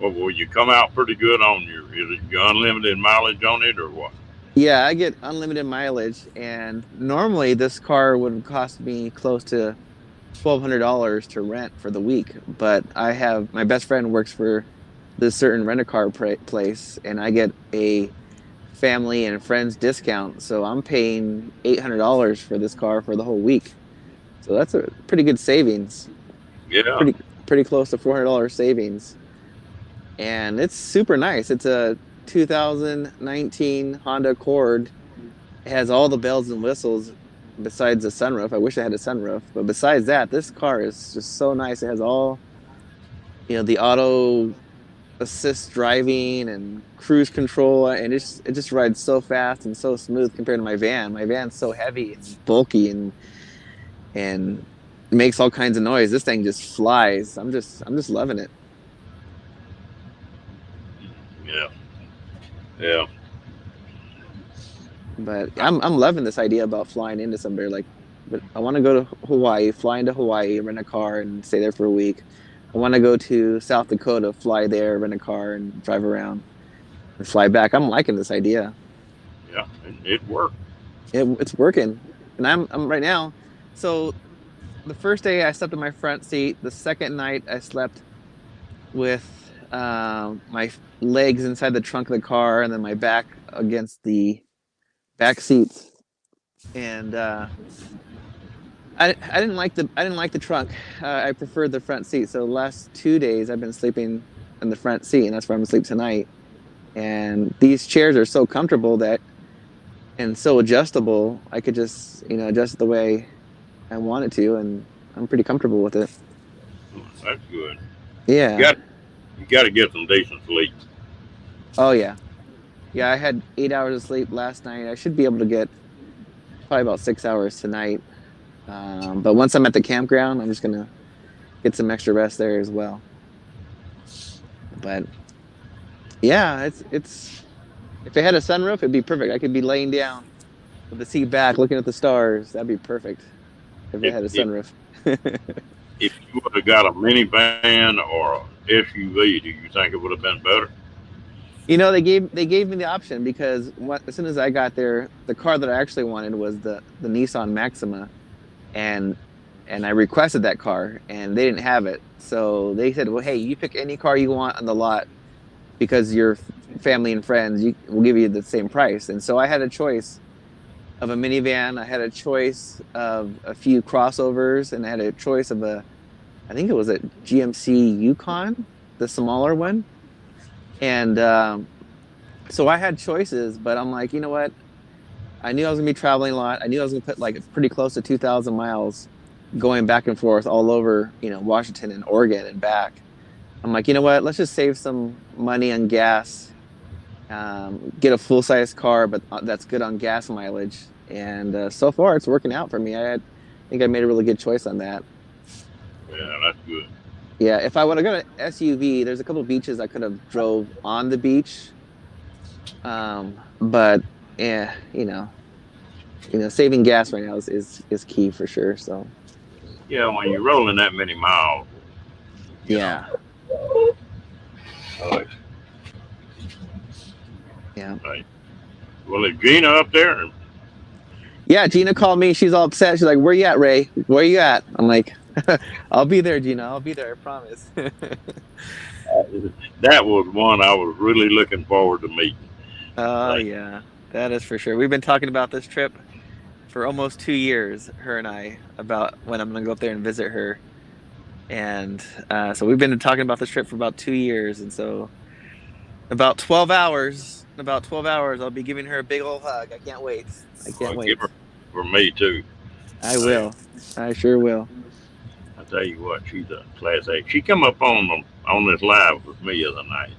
[SPEAKER 1] Well, will you come out pretty good on is it your unlimited mileage on it or what?
[SPEAKER 2] Yeah, I get unlimited mileage, and normally this car would cost me close to $1,200 to rent for the week. But I have my best friend works for this certain rent a car place, and I get a family and friends discount, so I'm paying $800 for this car for the whole week. So that's a pretty good savings.
[SPEAKER 1] Yeah,
[SPEAKER 2] Pretty close to $400 savings, and it's super nice. It's a 2019 Honda Accord. It has all the bells and whistles besides the sunroof. I wish I had a sunroof, but besides that, this car is just so nice. It has all, the auto assist driving and cruise control, and it just rides so fast and so smooth compared to my van. My van's so heavy and bulky and makes all kinds of noise. This thing just flies. I'm just loving it.
[SPEAKER 1] yeah, yeah.
[SPEAKER 2] But I'm loving this idea about flying into somewhere like. But I want to go to Hawaii, fly into Hawaii, rent a car, and stay there for a week. I want to go to South Dakota, fly there, rent a car, and drive around and fly back. I'm liking this idea.
[SPEAKER 1] Yeah, it worked.
[SPEAKER 2] It's working, and I'm right now. So the first day I slept in my front seat. The second night I slept with my legs inside the trunk of the car, and then my back against the back seats. And I didn't like the trunk. I preferred the front seat. So the last 2 days I've been sleeping in the front seat, and that's where I'm gonna sleep tonight. And these chairs are so comfortable that and so adjustable. I could just adjust it the way I want it to, and I'm pretty comfortable with it.
[SPEAKER 1] That's good. You
[SPEAKER 2] Yeah.
[SPEAKER 1] got you got to get some decent sleep.
[SPEAKER 2] Oh yeah. Yeah. I had 8 hours of sleep last night. I should be able to get probably about 6 hours tonight. But once I'm at the campground, I'm just gonna get some extra rest there as well. But yeah, it's if it had a sunroof, it'd be perfect. I could be laying down with the seat back, looking at the stars. That'd be perfect if it
[SPEAKER 1] If
[SPEAKER 2] had a
[SPEAKER 1] if
[SPEAKER 2] sunroof.
[SPEAKER 1] if you would have got a minivan or a SUV, do you think it would have been better?
[SPEAKER 2] They gave me the option because as soon as I got there, the car that I actually wanted was the Nissan Maxima, and I requested that car, and they didn't have it. So they said, "Well, hey, you pick any car you want on the lot because you're family and friends. We'll give you the same price." And so I had a choice of a minivan. I had a choice of a few crossovers, and I had a choice of I think it was a GMC Yukon, the smaller one. And so I had choices, but I'm like, you know what? I knew I was gonna be traveling a lot. I knew I was gonna put like pretty close to 2,000 miles going back and forth all over, Washington and Oregon and back. I'm like, you know what? Let's just save some money on gas get a full size car, but that's good on gas mileage. And so far, it's working out for me. Think I made a really good choice on that.
[SPEAKER 1] Yeah, that's good.
[SPEAKER 2] Yeah, if I would have got an SUV, there's a couple of beaches I could have drove on the beach. But yeah, saving gas right now is key for sure. So
[SPEAKER 1] Yeah, when you're rolling that many miles, you know.
[SPEAKER 2] yeah,
[SPEAKER 1] Like,
[SPEAKER 2] yeah,
[SPEAKER 1] like, well, is Gina up there?
[SPEAKER 2] yeah. Gina called me. She's all upset. She's like, "Where you at, Ray? Where you at?" I'm like, "I'll be there, Gina. I'll be there. I promise."
[SPEAKER 1] That was one I was really looking forward to meeting.
[SPEAKER 2] Oh
[SPEAKER 1] Like,
[SPEAKER 2] yeah, that is for sure. We've been talking about this trip for almost 2 years, her and I, about when I'm gonna go up there and visit her. And so we've been talking about this trip for about 2 years, and so about 12 hours, I'll be giving her a big old hug. I can't wait. I can't
[SPEAKER 1] give
[SPEAKER 2] wait.
[SPEAKER 1] her for me too.
[SPEAKER 2] I
[SPEAKER 1] Like,
[SPEAKER 2] will. I sure will.
[SPEAKER 1] I tell you what, she's a class act. She come up on this live with me the other night.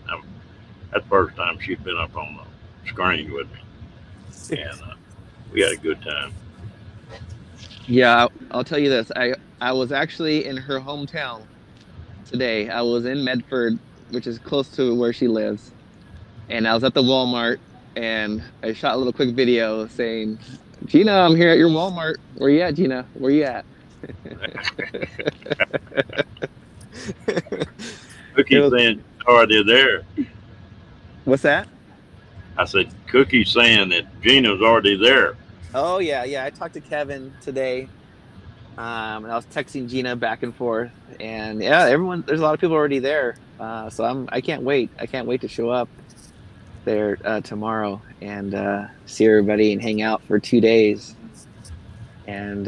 [SPEAKER 1] That's the first time she'd been up on the screen with me, and we had a good time.
[SPEAKER 2] Yeah, I'll tell you this. I was actually in her hometown today. I was in Medford, which is close to where she lives, and I was at the Walmart, and I shot a little quick video saying, "Gina, I'm here at your Walmart. Where you at, Gina? Where you at?"
[SPEAKER 1] Cookie saying she's already there.
[SPEAKER 2] What's that?
[SPEAKER 1] I said, Cookie saying that Gina's already there.
[SPEAKER 2] Oh yeah. I talked to Kevin today, and I was texting Gina back and forth, and yeah, there's a lot of people already there. So I can't wait. I can't wait to show up there tomorrow and see everybody and hang out for 2 days. And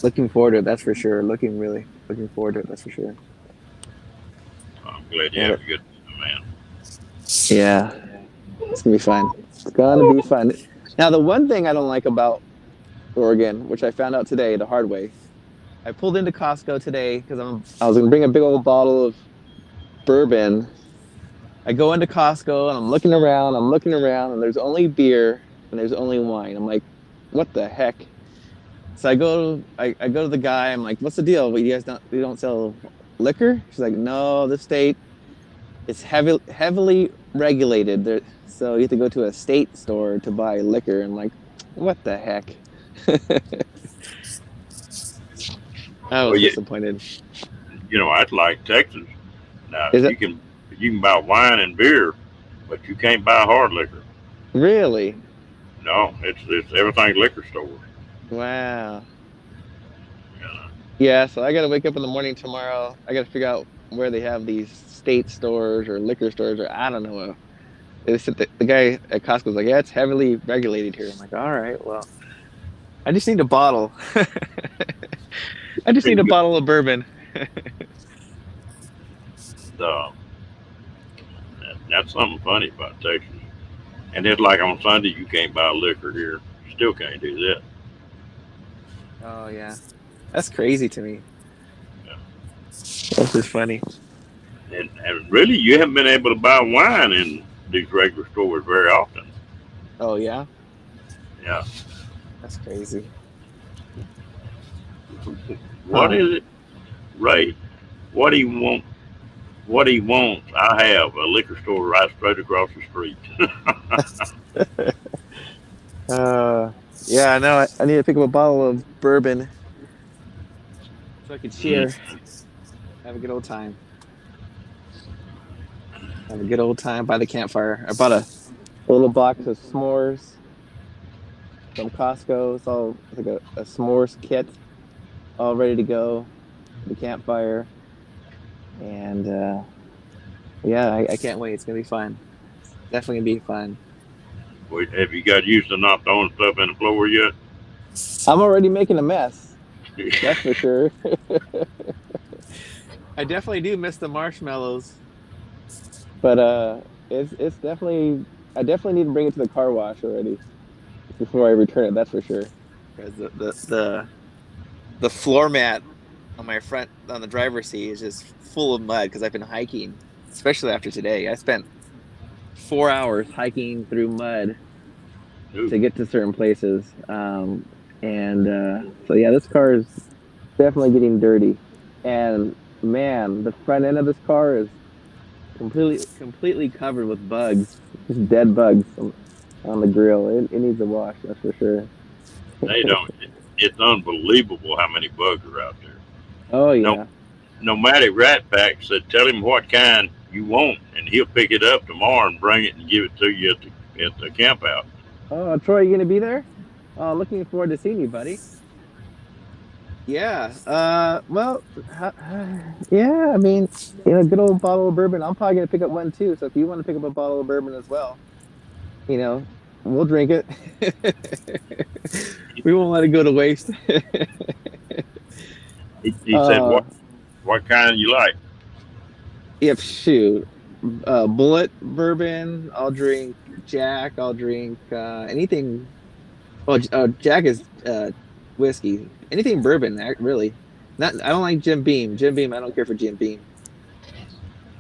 [SPEAKER 2] looking forward to it. That's for sure. Really looking forward to it. That's for sure.
[SPEAKER 1] I'm glad you have a good time, man.
[SPEAKER 2] Yeah, it's gonna be fun. It's gonna be fun. Now, the one thing I don't like about Oregon, which I found out today the hard way, I pulled into Costco today because I was gonna bring a big old bottle of bourbon. I go into Costco and I'm looking around, and there's only beer and there's only wine. I'm like, what the heck? So I go to the guy. I'm like, what's the deal? You don't sell liquor? She's like, no, the state is heavily regulated. So you have to go to a state store to buy liquor. I'm like, what the heck? I was disappointed.
[SPEAKER 1] I'd like Texas. Now
[SPEAKER 2] Is
[SPEAKER 1] you can buy wine and beer, but you can't buy hard liquor.
[SPEAKER 2] Really?
[SPEAKER 1] No, it's everything's liquor store.
[SPEAKER 2] Wow.
[SPEAKER 1] Yeah.
[SPEAKER 2] Yeah, so I got to wake up in the morning tomorrow. I got to figure out where they have these state stores or liquor stores, or I don't know. The guy at Costco was like, yeah, it's heavily regulated here. I'm like, all right, well, I just need a bottle. I just need a bottle of bourbon.
[SPEAKER 1] That's something funny about Texas. And it's like on Sunday, you can't buy liquor here. Still can't do that.
[SPEAKER 2] Oh, yeah. That's crazy to me.
[SPEAKER 1] Yeah.
[SPEAKER 2] That's just funny.
[SPEAKER 1] And really, you haven't been able to buy wine in these regular stores very often.
[SPEAKER 2] Oh, yeah?
[SPEAKER 1] Yeah.
[SPEAKER 2] That's crazy.
[SPEAKER 1] What is it, Ray? What do you want? What he wants, I have a liquor store right straight across the street.
[SPEAKER 2] Yeah, I know. I need to pick up a bottle of bourbon so I can cheer. Have a good old time. Have a good old time by the campfire. I bought a little box of s'mores from Costco. It's all like a s'mores kit, all ready to go. The campfire. And yeah, I can't wait. It's gonna be fun. Definitely gonna be fun.
[SPEAKER 1] Have you got used to not throwing stuff in the floor yet?
[SPEAKER 2] I'm already making a mess. That's for sure. I definitely do miss the marshmallows. But it's definitely, I definitely need to bring it to the car wash already before I return it. That's for sure. Because the floor mat on the driver's seat is just full of mud because I've been hiking, especially after today. I spent 4 hours hiking through mud
[SPEAKER 1] Ooh,
[SPEAKER 2] to get to certain places. And so yeah, this car is definitely getting dirty. And man, the front end of this car is completely covered with bugs, just dead bugs on the grill. It needs a wash, that's for sure.
[SPEAKER 1] they don't. It's unbelievable how many bugs are out there.
[SPEAKER 2] Oh
[SPEAKER 1] No,
[SPEAKER 2] yeah.
[SPEAKER 1] Nomadic Rat Pack said, "Tell him what kind you want, and he'll pick it up tomorrow and bring it and give it to you at the camp out."
[SPEAKER 2] Oh, Troy, you gonna be there? Oh, looking forward to seeing you, buddy. Yeah. Well, yeah. I mean, good old bottle of bourbon. I'm probably gonna pick up one too. So if you want to pick up a bottle of bourbon as well, you know, we'll drink it. We won't let it go to waste.
[SPEAKER 1] He said,
[SPEAKER 2] uh,
[SPEAKER 1] what kind you like?"
[SPEAKER 2] if shoot, bullet bourbon. I'll drink Jack. I'll drink anything. Well, Jack is whiskey. Anything bourbon, really. Not. I don't like Jim Beam. Jim Beam. I don't care for Jim Beam.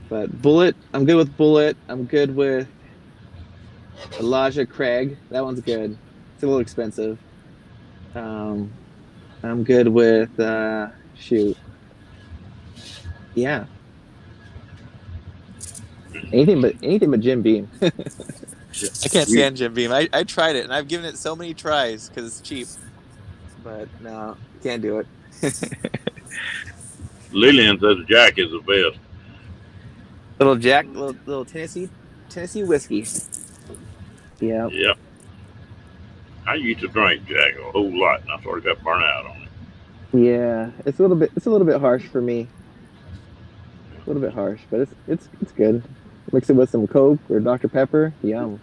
[SPEAKER 2] But Bullet, I'm good with Bullet. I'm good with Elijah Craig. That one's good. It's a little expensive. Um, I'm good with shoot. Yeah. Anything but Jim Beam. I can't
[SPEAKER 1] You,
[SPEAKER 2] stand Jim Beam. I tried it and I've given it so many tries because it's cheap. But no, can't do it.
[SPEAKER 1] Lillian says Jack is the best.
[SPEAKER 2] Little Jack, little Tennessee whiskey. Yeah.
[SPEAKER 1] Yeah, I used to drink Jack a whole lot, and I sort of got burnt out on it.
[SPEAKER 2] Yeah. It's a little bit harsh for me. A little bit harsh, but it's good. Mix it with some Coke or Dr. Pepper. Yum.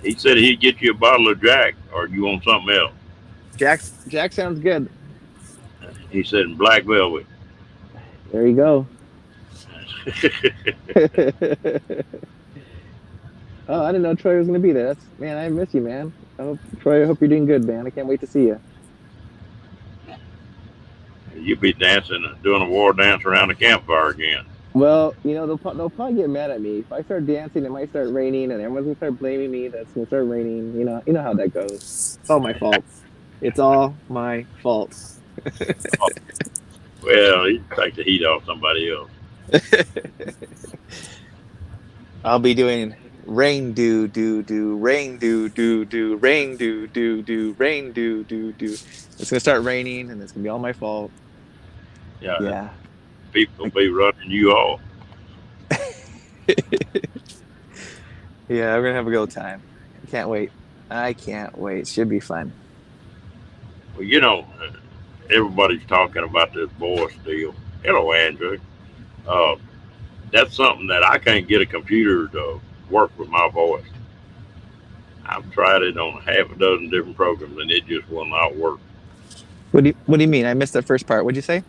[SPEAKER 1] He said he'd get you a bottle of Jack, or you want something else.
[SPEAKER 2] Jack sounds good.
[SPEAKER 1] He said in black velvet.
[SPEAKER 2] There you go. Oh, I didn't know Troy was gonna be there. Man, I miss you, man. Troy, I hope you're doing good, man. I can't wait to see you.
[SPEAKER 1] You'll be dancing, doing a war dance around the campfire again.
[SPEAKER 2] Well, they'll probably get mad at me if I start dancing. It might start raining, and everyone's gonna start blaming me. That's gonna start raining. You know how that goes. It's all my fault. It's all my fault.
[SPEAKER 1] Well, you take the heat off somebody else.
[SPEAKER 2] I'll be doing rain do do do rain do do do rain do do do rain do do do. It's gonna start raining, and it's gonna be all my fault.
[SPEAKER 1] Yeah,
[SPEAKER 2] Yeah.
[SPEAKER 1] people will be running you off.
[SPEAKER 2] Yeah, we're gonna have a good time. I can't wait. I can't wait. Should be fun.
[SPEAKER 1] Well, everybody's talking about this voice deal. Hello, Andrew. Uh, that's something that I can't get a computer to work with my voice. I've tried it on half a dozen different programs, and it just will not work.
[SPEAKER 2] What do you mean? I missed the first part. What'd you say?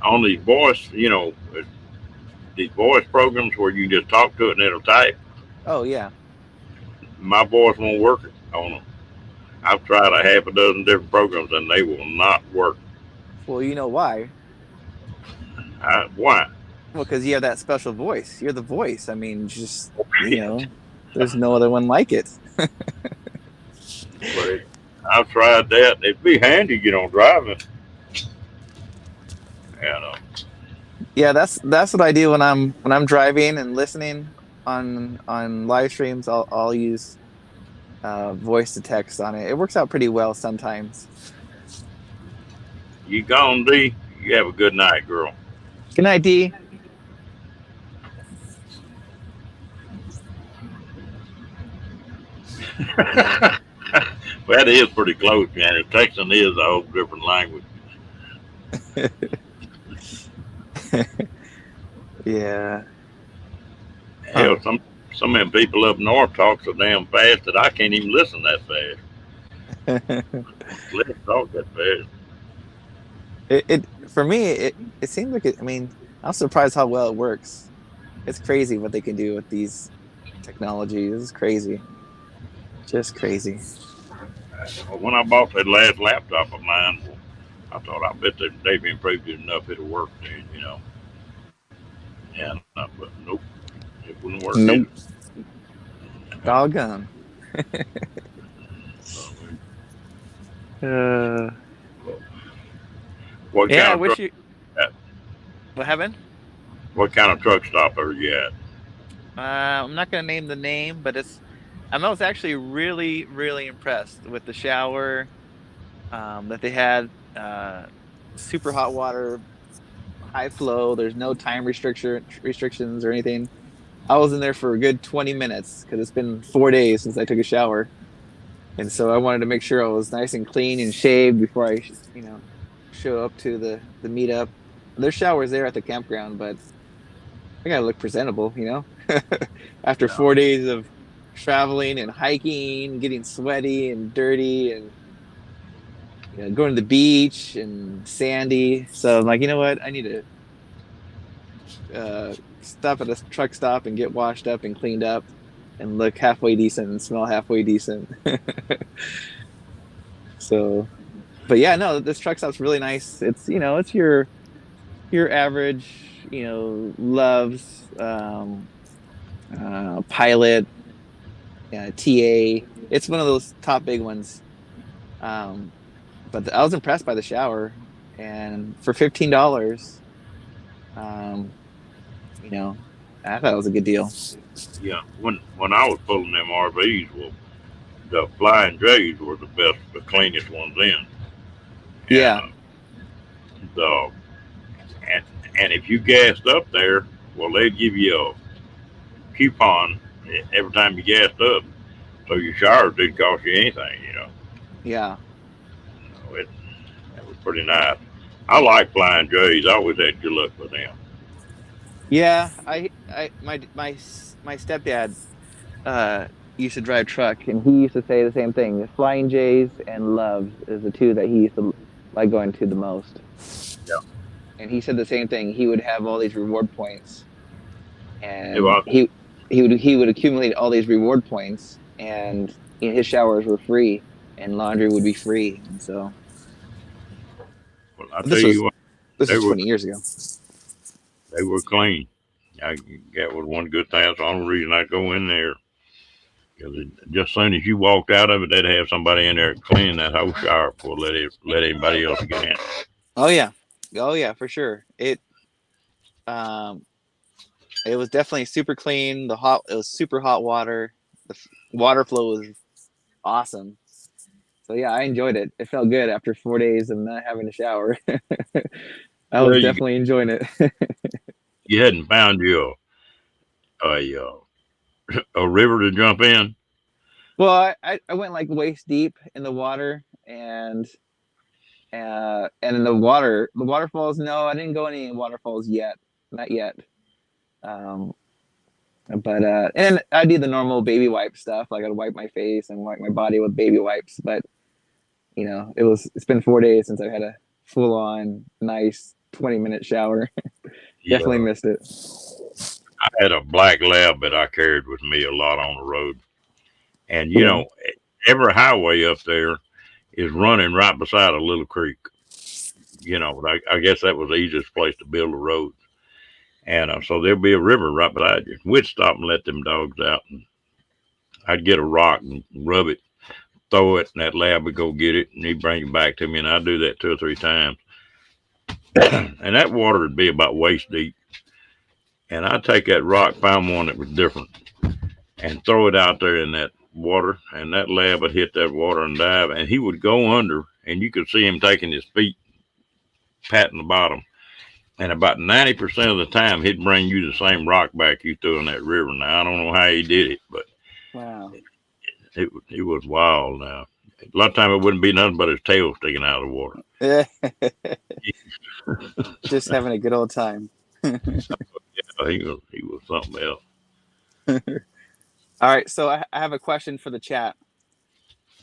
[SPEAKER 1] On these voice, these voice programs where you just talk to it and it'll type,
[SPEAKER 2] Oh yeah.
[SPEAKER 1] my voice won't work on them. I've tried a half a dozen different programs, and they will not work.
[SPEAKER 2] Well, you know why?
[SPEAKER 1] Why?
[SPEAKER 2] Well, because you have that special voice. You're the voice. I mean, just there's no other one like it.
[SPEAKER 1] But I've tried that. It'd be handy, driving. And
[SPEAKER 2] Yeah, that's what I do when I'm driving and listening on live streams. I'll use voice to text on it. It works out pretty well sometimes.
[SPEAKER 1] you gone, D? You have a good night, girl.
[SPEAKER 2] Good night, D.
[SPEAKER 1] Well, that is pretty close, man. Texan is a whole different language.
[SPEAKER 2] Yeah.
[SPEAKER 1] Hell, some of them people up north talk so damn fast that I can't even listen that fast. Let's talk that fast.
[SPEAKER 2] It for me it seems like it. I mean, I'm surprised how well it works. It's crazy what they can do with these technologies. It's crazy, just crazy.
[SPEAKER 1] When I bought that last laptop of mine, I thought I bet they've improved it enough it'll work then. And but nope, It wouldn't work
[SPEAKER 2] Nope.
[SPEAKER 1] either.
[SPEAKER 2] Doggone. Uh,
[SPEAKER 1] What
[SPEAKER 2] yeah,
[SPEAKER 1] kind
[SPEAKER 2] I
[SPEAKER 1] of truck?
[SPEAKER 2] wish you. What happened?
[SPEAKER 1] What kind of truck stop are you at?
[SPEAKER 2] I'm not gonna name the name, but I was actually really, really impressed with the shower that they had. Super hot water, high flow. There's no time restrictions or anything. I was in there for a good 20 minutes because it's been 4 days since I took a shower, and so I wanted to make sure I was nice and clean and shaved before I, show up to the meetup. There's showers there at the campground, but I gotta look presentable. After
[SPEAKER 1] Yeah.
[SPEAKER 2] 4 days of traveling and hiking, getting sweaty and dirty, and going to the beach and sandy. So I'm like, you know what? I need to stop at a truck stop and get washed up and cleaned up and look halfway decent and smell halfway decent. So, but yeah, no, this truck stop's really nice. It's your average, Loves, Pilot, TA. It's one of those top big ones. Um, but I was impressed by the shower, and for $15, um, you know, I thought it was a good deal.
[SPEAKER 1] Yeah. When I was pulling them RVs, well, the Flying J's were the best, the cleanest ones in, and
[SPEAKER 2] Yeah,
[SPEAKER 1] the and and if you gassed up there, well, they'd give you a coupon every time you gassed up, so your showers didn't cost you anything.
[SPEAKER 2] yeah,
[SPEAKER 1] It was pretty nice. I like Flying J's. I always had good luck with them.
[SPEAKER 2] yeah. My stepdad uh used to drive truck, and he used to say the same thing. Flying J's and Loves is the two that he used to like going to the most.
[SPEAKER 1] Yeah.
[SPEAKER 2] And he said the same thing. He would have all these reward points,
[SPEAKER 1] It
[SPEAKER 2] and
[SPEAKER 1] was,
[SPEAKER 2] he would accumulate all these reward points, and his showers were free, and laundry would be free. And so
[SPEAKER 1] well, I tell
[SPEAKER 2] this was
[SPEAKER 1] you what,
[SPEAKER 2] this
[SPEAKER 1] they
[SPEAKER 2] was
[SPEAKER 1] were
[SPEAKER 2] 20 years ago.
[SPEAKER 1] they were clean. That was one good thing. That's the only reason I go in there. Because just as soon as you walked out of it, they'd have somebody in there cleaning that whole shower before let anybody else get in.
[SPEAKER 2] Oh yeah, oh yeah, for sure. Um it was definitely super clean. It was super hot water. The water flow was awesome. So yeah, I enjoyed it. It felt good after 4 days of not having a shower. I was
[SPEAKER 1] Well,
[SPEAKER 2] definitely enjoying it.
[SPEAKER 1] you hadn't found you a river to jump in.
[SPEAKER 2] Well, I went like waist deep in the water, and in the waterfalls. No, I didn't go any waterfalls yet, not yet. Um, but and I do the normal baby wipe stuff. Like I'd wipe my face and wipe my body with baby wipes. But it's been 4 days since I've had a full on nice 20-minute shower. Definitely
[SPEAKER 1] Yeah,
[SPEAKER 2] missed it.
[SPEAKER 1] I had a black lab that I carried with me a lot on the road, and
[SPEAKER 2] Yeah.
[SPEAKER 1] every highway up there is running right beside a little creek. I guess that was the easiest place to build a road. And so there'll be a river right beside you. We'd stop and let them dogs out. And I'd get a rock and rub it, throw it, and that lab would go get it, and he'd bring it back to me. And I'd do that 2 or 3 times. And that water would be about waist deep. And I'd take that rock, find one that was different, and throw it out there in that water. And that lab would hit that water and dive. And he would go under, and you could see him taking his feet, patting the bottom. And about 90% of the time, he'd bring you the same rock back you threw in that river. Now, I don't know how he did it, but
[SPEAKER 2] Wow.
[SPEAKER 1] it was wild. Now, a lot of time it wouldn't be nothing but his tail sticking out of the water.
[SPEAKER 2] Just having a good old time.
[SPEAKER 1] He was something else.
[SPEAKER 2] All right, so I have a question for the chat.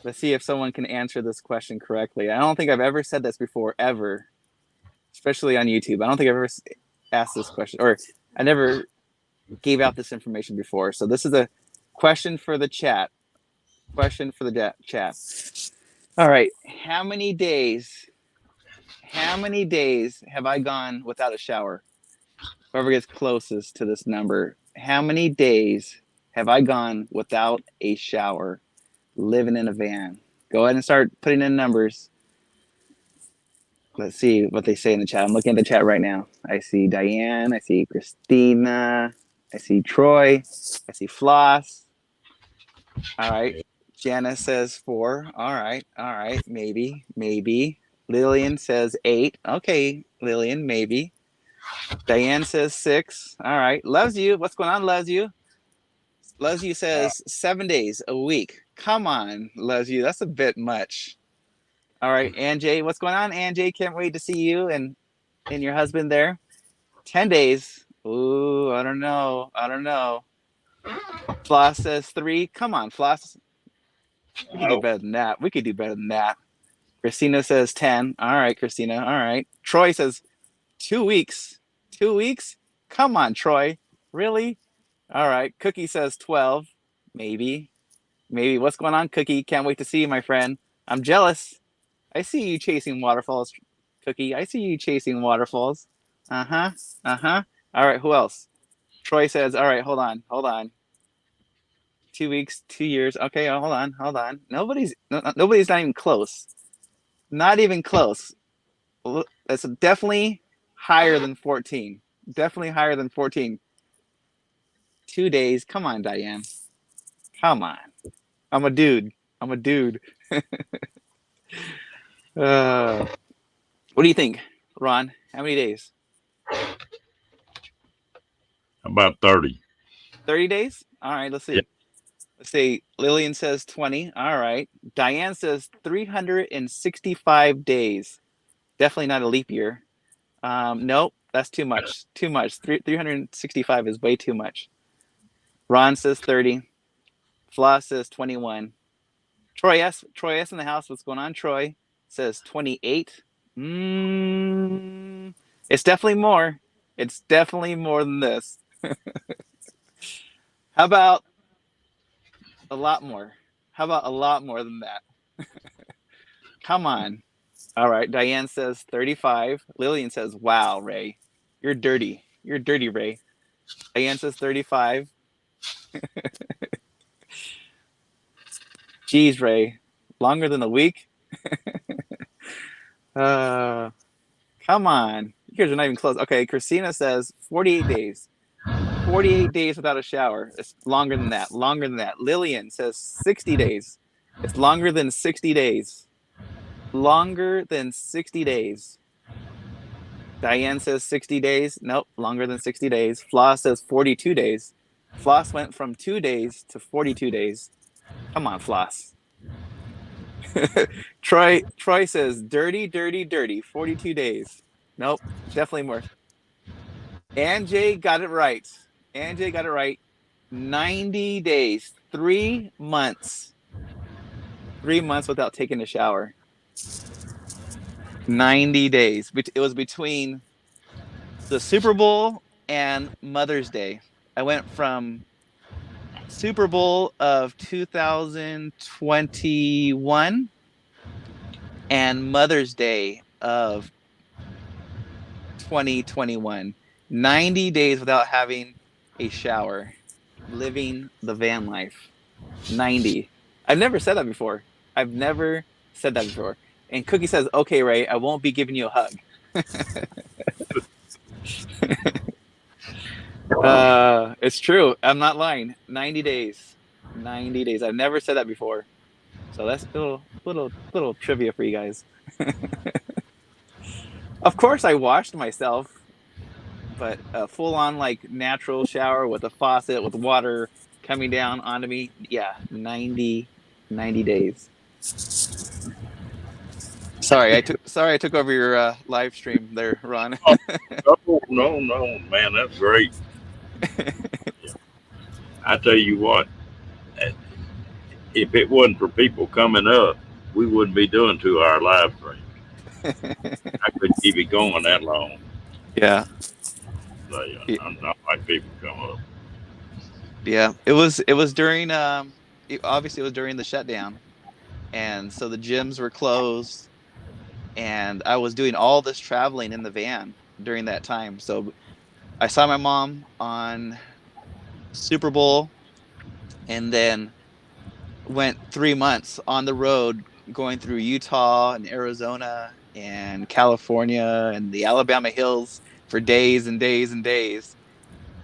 [SPEAKER 2] Let's see if someone can answer this question correctly. I don't think I've ever said this before, ever, especially on YouTube. I don't think I've ever asked this question, or I never gave out this information before. So this is a question for the chat. Question for the chat. All right, how many days have I gone without a shower? Whoever gets closest to this number. How many days have I gone without a shower living in a van? Go ahead and start putting in numbers. Let's see what they say in the chat. I'm looking at the chat right now. I see Diane. I see Christina. I see Troy. I see Floss. All right. Janice says 4. All right. All right. Maybe. Maybe. Lillian says 8. Okay, Lillian, maybe. Diane says 6. All right. Loves you. What's going on, loves you? Loves you says 7 days a week. Come on, loves you. That's a bit much. All right, Anjay, what's going on, Anjay? Can't wait to see you and your husband there. 10 days. Ooh, I don't know. I don't know. Floss says 3. Come on, Floss. We could do better than that. We could do better than that. Christina says 10. All right, Christina. All right. Troy says 2 weeks. 2 weeks? Come on, Troy. Really? All right. Cookie says 12. Maybe. Maybe. What's going on, Cookie? Can't wait to see you, my friend. I'm jealous. I see you chasing waterfalls, Cookie. I see you chasing waterfalls. Uh-huh. Uh-huh. All right, who else? Troy says, all right, hold on. Hold on. 2 weeks, 2 years. Okay, hold on. Hold on. Nobody's not even close. Not even close. That's definitely higher than 14. Definitely higher than 14. 2 days. Come on, Diane. Come on. I'm a dude. I'm a dude. What do you think, Ron? How many days?
[SPEAKER 1] About 30.
[SPEAKER 2] 30 days? All right, let's see.
[SPEAKER 1] Yeah.
[SPEAKER 2] Let's see. Lillian says 20. All right. Diane says 365 days. Definitely not a leap year. Nope, that's too much. Too much. 365 is way too much. Ron says 30. Floss says 21. Troy S in the house. What's going on? Troy says 28. It's definitely more. It's definitely more than this. How about a lot more? How about a lot more than that? Come on. All right. Diane says 35. Lillian says, wow, Ray. You're dirty. You're dirty, Ray. Diane says 35. Geez, Ray. Longer than a week? Come on. You guys are not even close. Okay, Christina says 48 days. 48 days without a shower. It's longer than that. Longer than that. Lillian says 60 days. It's longer than 60 days. Longer than 60 days. Diane says 60 days. Nope, longer than 60 days. Floss says 42 days. Floss went from 2 days to 42 days. Come on, Floss. Troy says dirty, dirty, dirty. 42 days. Nope, definitely more. Anjay got it right. Anjay got it right. 90 days. 3 months. 3 months without taking a shower. 90 days. It was between the Super Bowl and Mother's Day. I went from Super Bowl of 2021 and Mother's Day of 2021. 90 days without having a shower, living the van life. 90. I've never said that before. I've never said that before. And Cookie says, okay, Ray, I won't be giving you a hug. It's true. I'm not lying. 90 days. 90 days. I've never said that before. So that's a little trivia for you guys. Of course, I washed myself, but a full-on like natural shower with a faucet with water coming down onto me. Yeah, 90 days. Sorry, I took over your live stream there, Ron.
[SPEAKER 1] No, man, that's great. I tell you what, if it wasn't for people coming up, we wouldn't be doing 2-hour live stream. I couldn't keep it going that long.
[SPEAKER 2] Yeah.
[SPEAKER 1] So, I'm not like people come up.
[SPEAKER 2] Yeah, it was during obviously it was during the shutdown, and so the gyms were closed, and I was doing all this traveling in the van during that time. So I saw my mom on
[SPEAKER 3] Super Bowl, and then went 3 months on the road going through Utah and Arizona and California and the Alabama hills for days and days and days.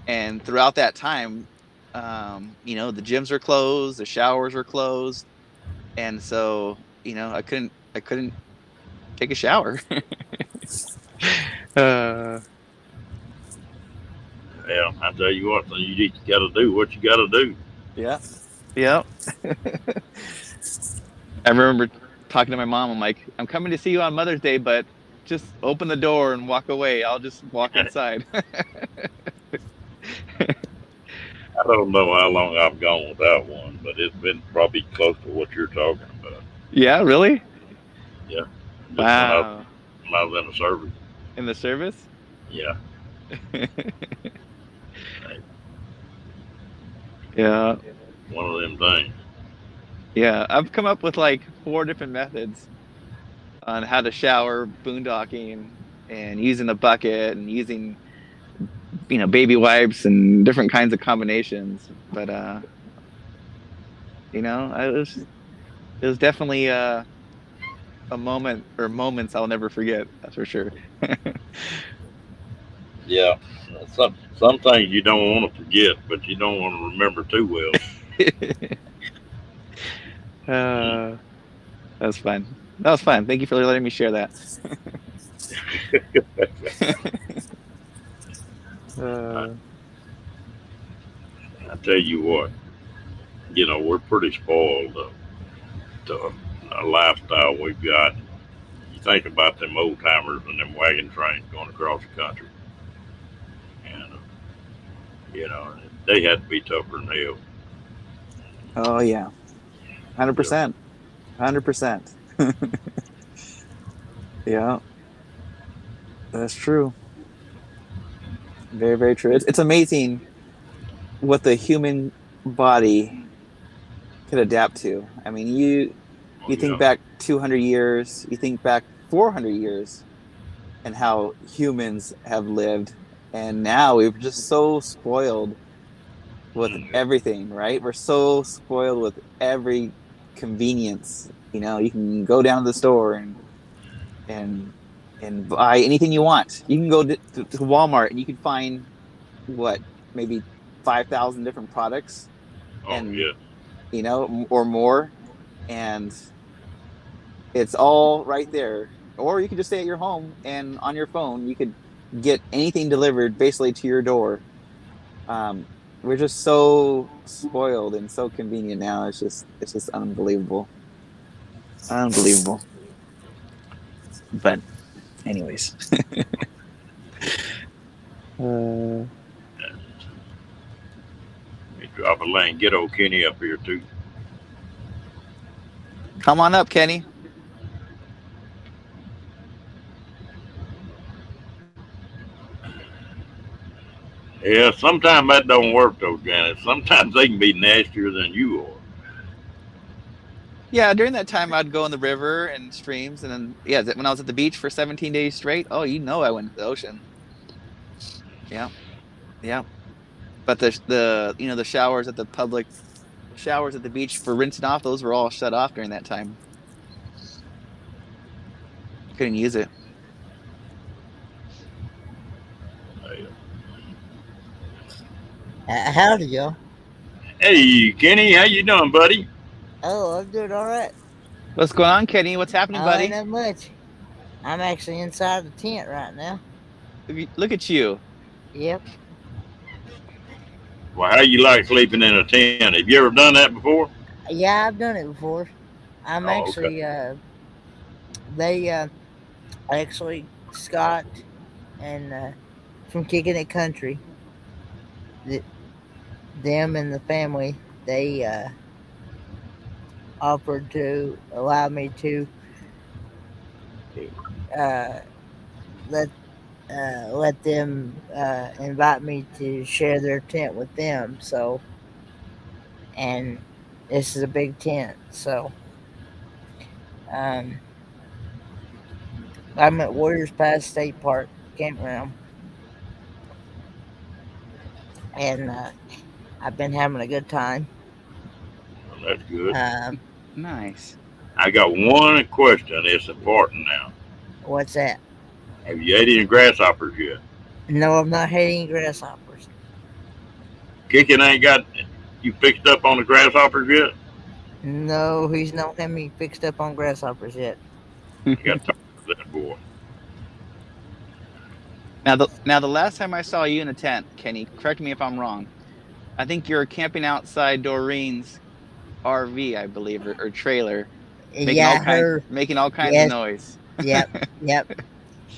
[SPEAKER 3] And throughout that time, the gyms were closed, the showers were closed, and so I couldn't take a shower. uh,
[SPEAKER 1] Yeah, I tell you what, so you just got to do what you got to do.
[SPEAKER 3] yeah, yeah. I remember talking to my mom. I'm like, I'm coming to see you on Mother's Day, but just open the door and walk away. I'll just walk inside.
[SPEAKER 1] I don't know how long I've gone without one, but it's been probably close to what you're talking about.
[SPEAKER 3] Yeah, really?
[SPEAKER 1] Yeah, just
[SPEAKER 3] Wow.
[SPEAKER 1] when I was in the service.
[SPEAKER 3] In the service?
[SPEAKER 1] Yeah,
[SPEAKER 3] Yeah.
[SPEAKER 1] one of them things.
[SPEAKER 3] Yeah. I've come up with like 4 different methods on how to shower, boondocking, and using a bucket and using, baby wipes and different kinds of combinations. But it was definitely a moment or moments I'll never forget. That's for sure.
[SPEAKER 1] Yeah, some things you don't want to forget, but you don't want to remember too well. Mm.
[SPEAKER 3] uh, that was fun. That was fun. Thank you for letting me share that.
[SPEAKER 1] I,
[SPEAKER 3] uh,
[SPEAKER 1] I tell you what, we're pretty spoiled to a lifestyle we've got. You think about them old timers and them wagon trains going across the country, and you know they had to be tougher than hell.
[SPEAKER 2] Oh yeah,
[SPEAKER 1] Yeah.
[SPEAKER 2] 100%, 100%. Yeah, that's true. Very, very true. It's amazing what the human body could adapt to. I mean,
[SPEAKER 1] Oh
[SPEAKER 2] you think
[SPEAKER 1] yeah.
[SPEAKER 2] back 200 years, you think back 400 years, and how humans have lived, and now we're just so spoiled with
[SPEAKER 1] Mm,
[SPEAKER 2] everything, right? We're so spoiled with every convenience. You can go down to the store and and buy anything you want. You can go to Walmart and you can find what, maybe 5,000 different products,
[SPEAKER 1] oh
[SPEAKER 2] and
[SPEAKER 1] yeah.
[SPEAKER 2] or more, and it's all right there. Or you could just stay at your home and on your phone you could get anything delivered basically to your door. um, we're just so spoiled and so convenient now. It's just unbelievable, unbelievable. But anyways, uh,
[SPEAKER 1] Hey, drop a lane. Get old Kenny up here too.
[SPEAKER 3] come on up, Kenny.
[SPEAKER 1] Yeah, sometimes that don't work though, Janet. Sometimes they can be nastier than you are.
[SPEAKER 3] Yeah, during that time, I'd go in the river and streams, and then when I was at the beach for 17 days straight, oh, I went to the ocean. Yeah, yeah. But the showers at the beach for rinsing off, those were all shut off during that time. Couldn't use it.
[SPEAKER 1] Hey,
[SPEAKER 4] Howdy, y'all.
[SPEAKER 1] hey, Kenny, how you doing, buddy?
[SPEAKER 4] Oh, I'm doing all right.
[SPEAKER 3] What's going on, Kenny? What's happening,
[SPEAKER 4] Oh, ain't
[SPEAKER 3] buddy?
[SPEAKER 4] that much. I'm actually inside the tent right now.
[SPEAKER 3] Look at you.
[SPEAKER 4] Yep.
[SPEAKER 1] Well, how you like sleeping in a tent? Have you ever done that before?
[SPEAKER 4] Yeah, I've done it before. I'm
[SPEAKER 1] Oh, okay.
[SPEAKER 4] actually, they, actually, Scott and, from Kicking It Country, th- them and the family, they, offered to allow me to, uh, let let them invite me to share their tent with them. So, and this is a big tent. So, um, I'm at Warriors Pass State Park campground, and I've been having a good time.
[SPEAKER 1] Well, that's good.
[SPEAKER 4] Um,
[SPEAKER 3] Nice.
[SPEAKER 1] I got one question. It's important now.
[SPEAKER 4] what's that?
[SPEAKER 1] Have you ate any grasshoppers yet?
[SPEAKER 4] No, I'm not hating grasshoppers.
[SPEAKER 1] Kicking ain't got you fixed up on the grasshoppers yet?
[SPEAKER 4] No, he's not having me fixed up on grasshoppers yet.
[SPEAKER 1] I got tired of that boy.
[SPEAKER 3] Now the last time I saw you in a tent, Kenny, correct me if I'm wrong. I think you were camping outside Doreen's RV, I believe, or trailer,
[SPEAKER 4] Yeah, her.
[SPEAKER 3] making all kinds
[SPEAKER 4] Yes.
[SPEAKER 3] of noise.
[SPEAKER 4] Yep.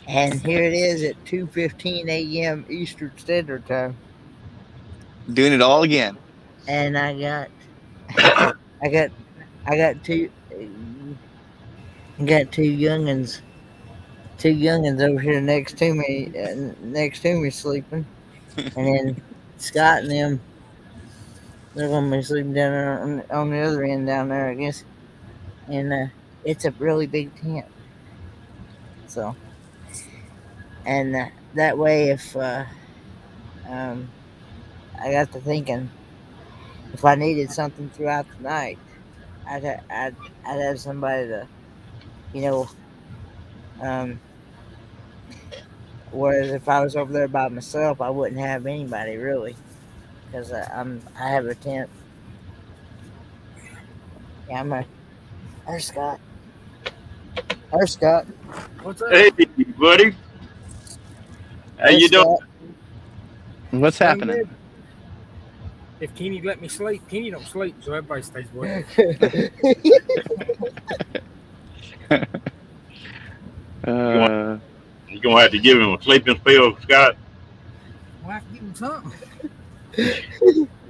[SPEAKER 4] And here it is at 2:15 a.m. Eastern Standard Time,
[SPEAKER 3] Doing it all again.
[SPEAKER 4] and I got two youngins. Two youngins over here next to me sleeping, and then Scott and them, they're gonna be sleeping down there on the other end down there, I guess. And it's a really big tent, so and that way if I got to thinking, if I needed something throughout the night, I'd have somebody to, you know. Whereas if I was over there by myself, I wouldn't have anybody really, because I have a tent. Yeah, There's Scott. There's Scott.
[SPEAKER 5] What's up?
[SPEAKER 1] Hey, buddy. How you doing?
[SPEAKER 3] What's
[SPEAKER 5] I'm
[SPEAKER 3] happening?
[SPEAKER 5] good. If Kenny let me sleep, Kenny don't sleep, so everybody stays awake.
[SPEAKER 1] You gonna have to give him a sleeping spell, Scott.
[SPEAKER 5] We'll have to give him something.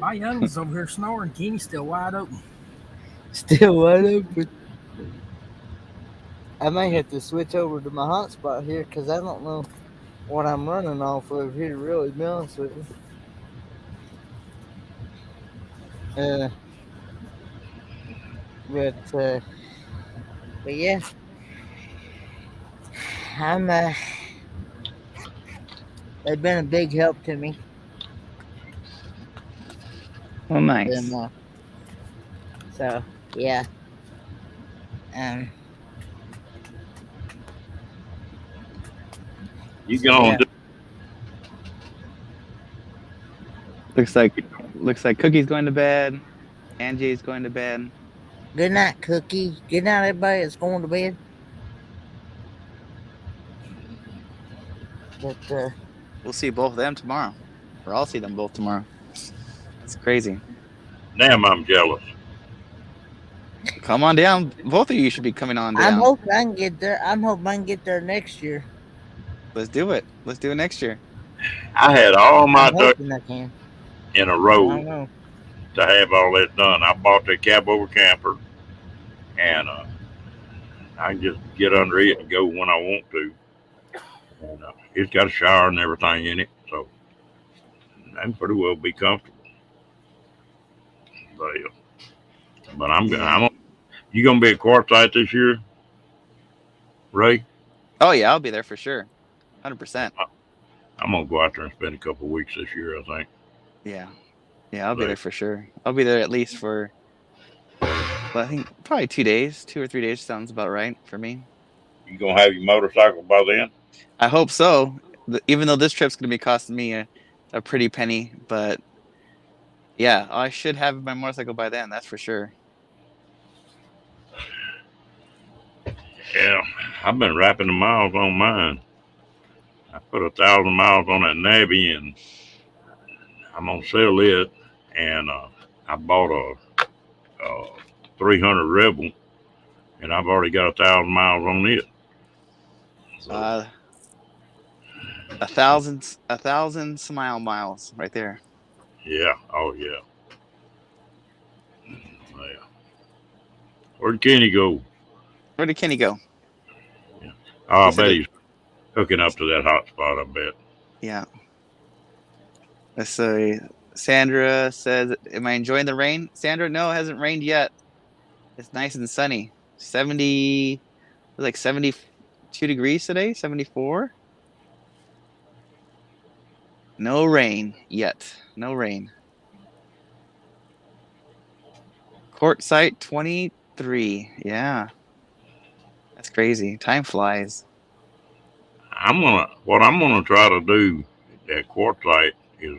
[SPEAKER 5] My youngest over here snoring. Kenny's still wide open.
[SPEAKER 4] Still wide open. I may have to switch over to my hotspot here because I don't know what I'm running off of here, to really be honest with you. But yeah, they've been a big help to me.
[SPEAKER 3] Well, nice.
[SPEAKER 4] And, so yeah.
[SPEAKER 1] You gonna
[SPEAKER 4] Yeah.
[SPEAKER 1] do
[SPEAKER 3] Looks like Cookie's going to bed. Angie's going to bed.
[SPEAKER 4] Good night, Cookie. Good night, everybody that's going to bed. But
[SPEAKER 3] We'll see both of them tomorrow. Or I'll see them both tomorrow. It's crazy.
[SPEAKER 1] damn, I'm jealous.
[SPEAKER 3] Come on down. Both of you should be coming on
[SPEAKER 4] I'm
[SPEAKER 3] down.
[SPEAKER 4] hoping I can get there. I'm hoping I can get there next year.
[SPEAKER 3] Let's do it. Let's do it next year.
[SPEAKER 1] I had all my
[SPEAKER 4] I'm
[SPEAKER 1] ducks
[SPEAKER 4] hoping I can.
[SPEAKER 1] in a
[SPEAKER 4] I
[SPEAKER 1] row
[SPEAKER 4] don't know.
[SPEAKER 1] to have all that done. I bought that cab over camper, and I can just get under it and go when I want to. And, it's got a shower and everything in it, so I can pretty well be comfortable. But you gonna be at Quartzsite this year, Ray?
[SPEAKER 3] Oh yeah, I'll be there for sure. 100%.
[SPEAKER 1] I'm gonna go out there and spend a couple of weeks this year, I think.
[SPEAKER 3] Yeah. Yeah, I'll be
[SPEAKER 1] Right.
[SPEAKER 3] there for sure. I'll be there at least for, well, I think probably 2 days. 2 or 3 days sounds about right for me.
[SPEAKER 1] You gonna have your motorcycle by then?
[SPEAKER 3] I hope so. Even though this trip's going to be costing me a pretty penny, but yeah, I should have my motorcycle by then. That's for sure.
[SPEAKER 1] Yeah, I've been wrapping the miles on mine. I put 1,000 miles on that Navy, and I'm gonna sell it. And I bought a 300 Rebel, and I've already got 1,000 miles on it. So,
[SPEAKER 3] 1,000 smile miles right there.
[SPEAKER 1] yeah, oh yeah. Yeah. Where'd Kenny go?
[SPEAKER 3] Where did Kenny go?
[SPEAKER 1] Oh, I
[SPEAKER 3] He said
[SPEAKER 1] bet
[SPEAKER 3] it-
[SPEAKER 1] he's hooking up to that hot spot, I bet.
[SPEAKER 3] Yeah. Let's see. Sandra says, "Am I enjoying the rain?" Sandra, no, it hasn't rained yet. It's nice and sunny. 70, it was like 72 degrees today. 74. No rain yet. No rain. Quartzsite 23. Yeah. That's crazy. Time flies.
[SPEAKER 1] What I'm gonna try to do at Quartzsite is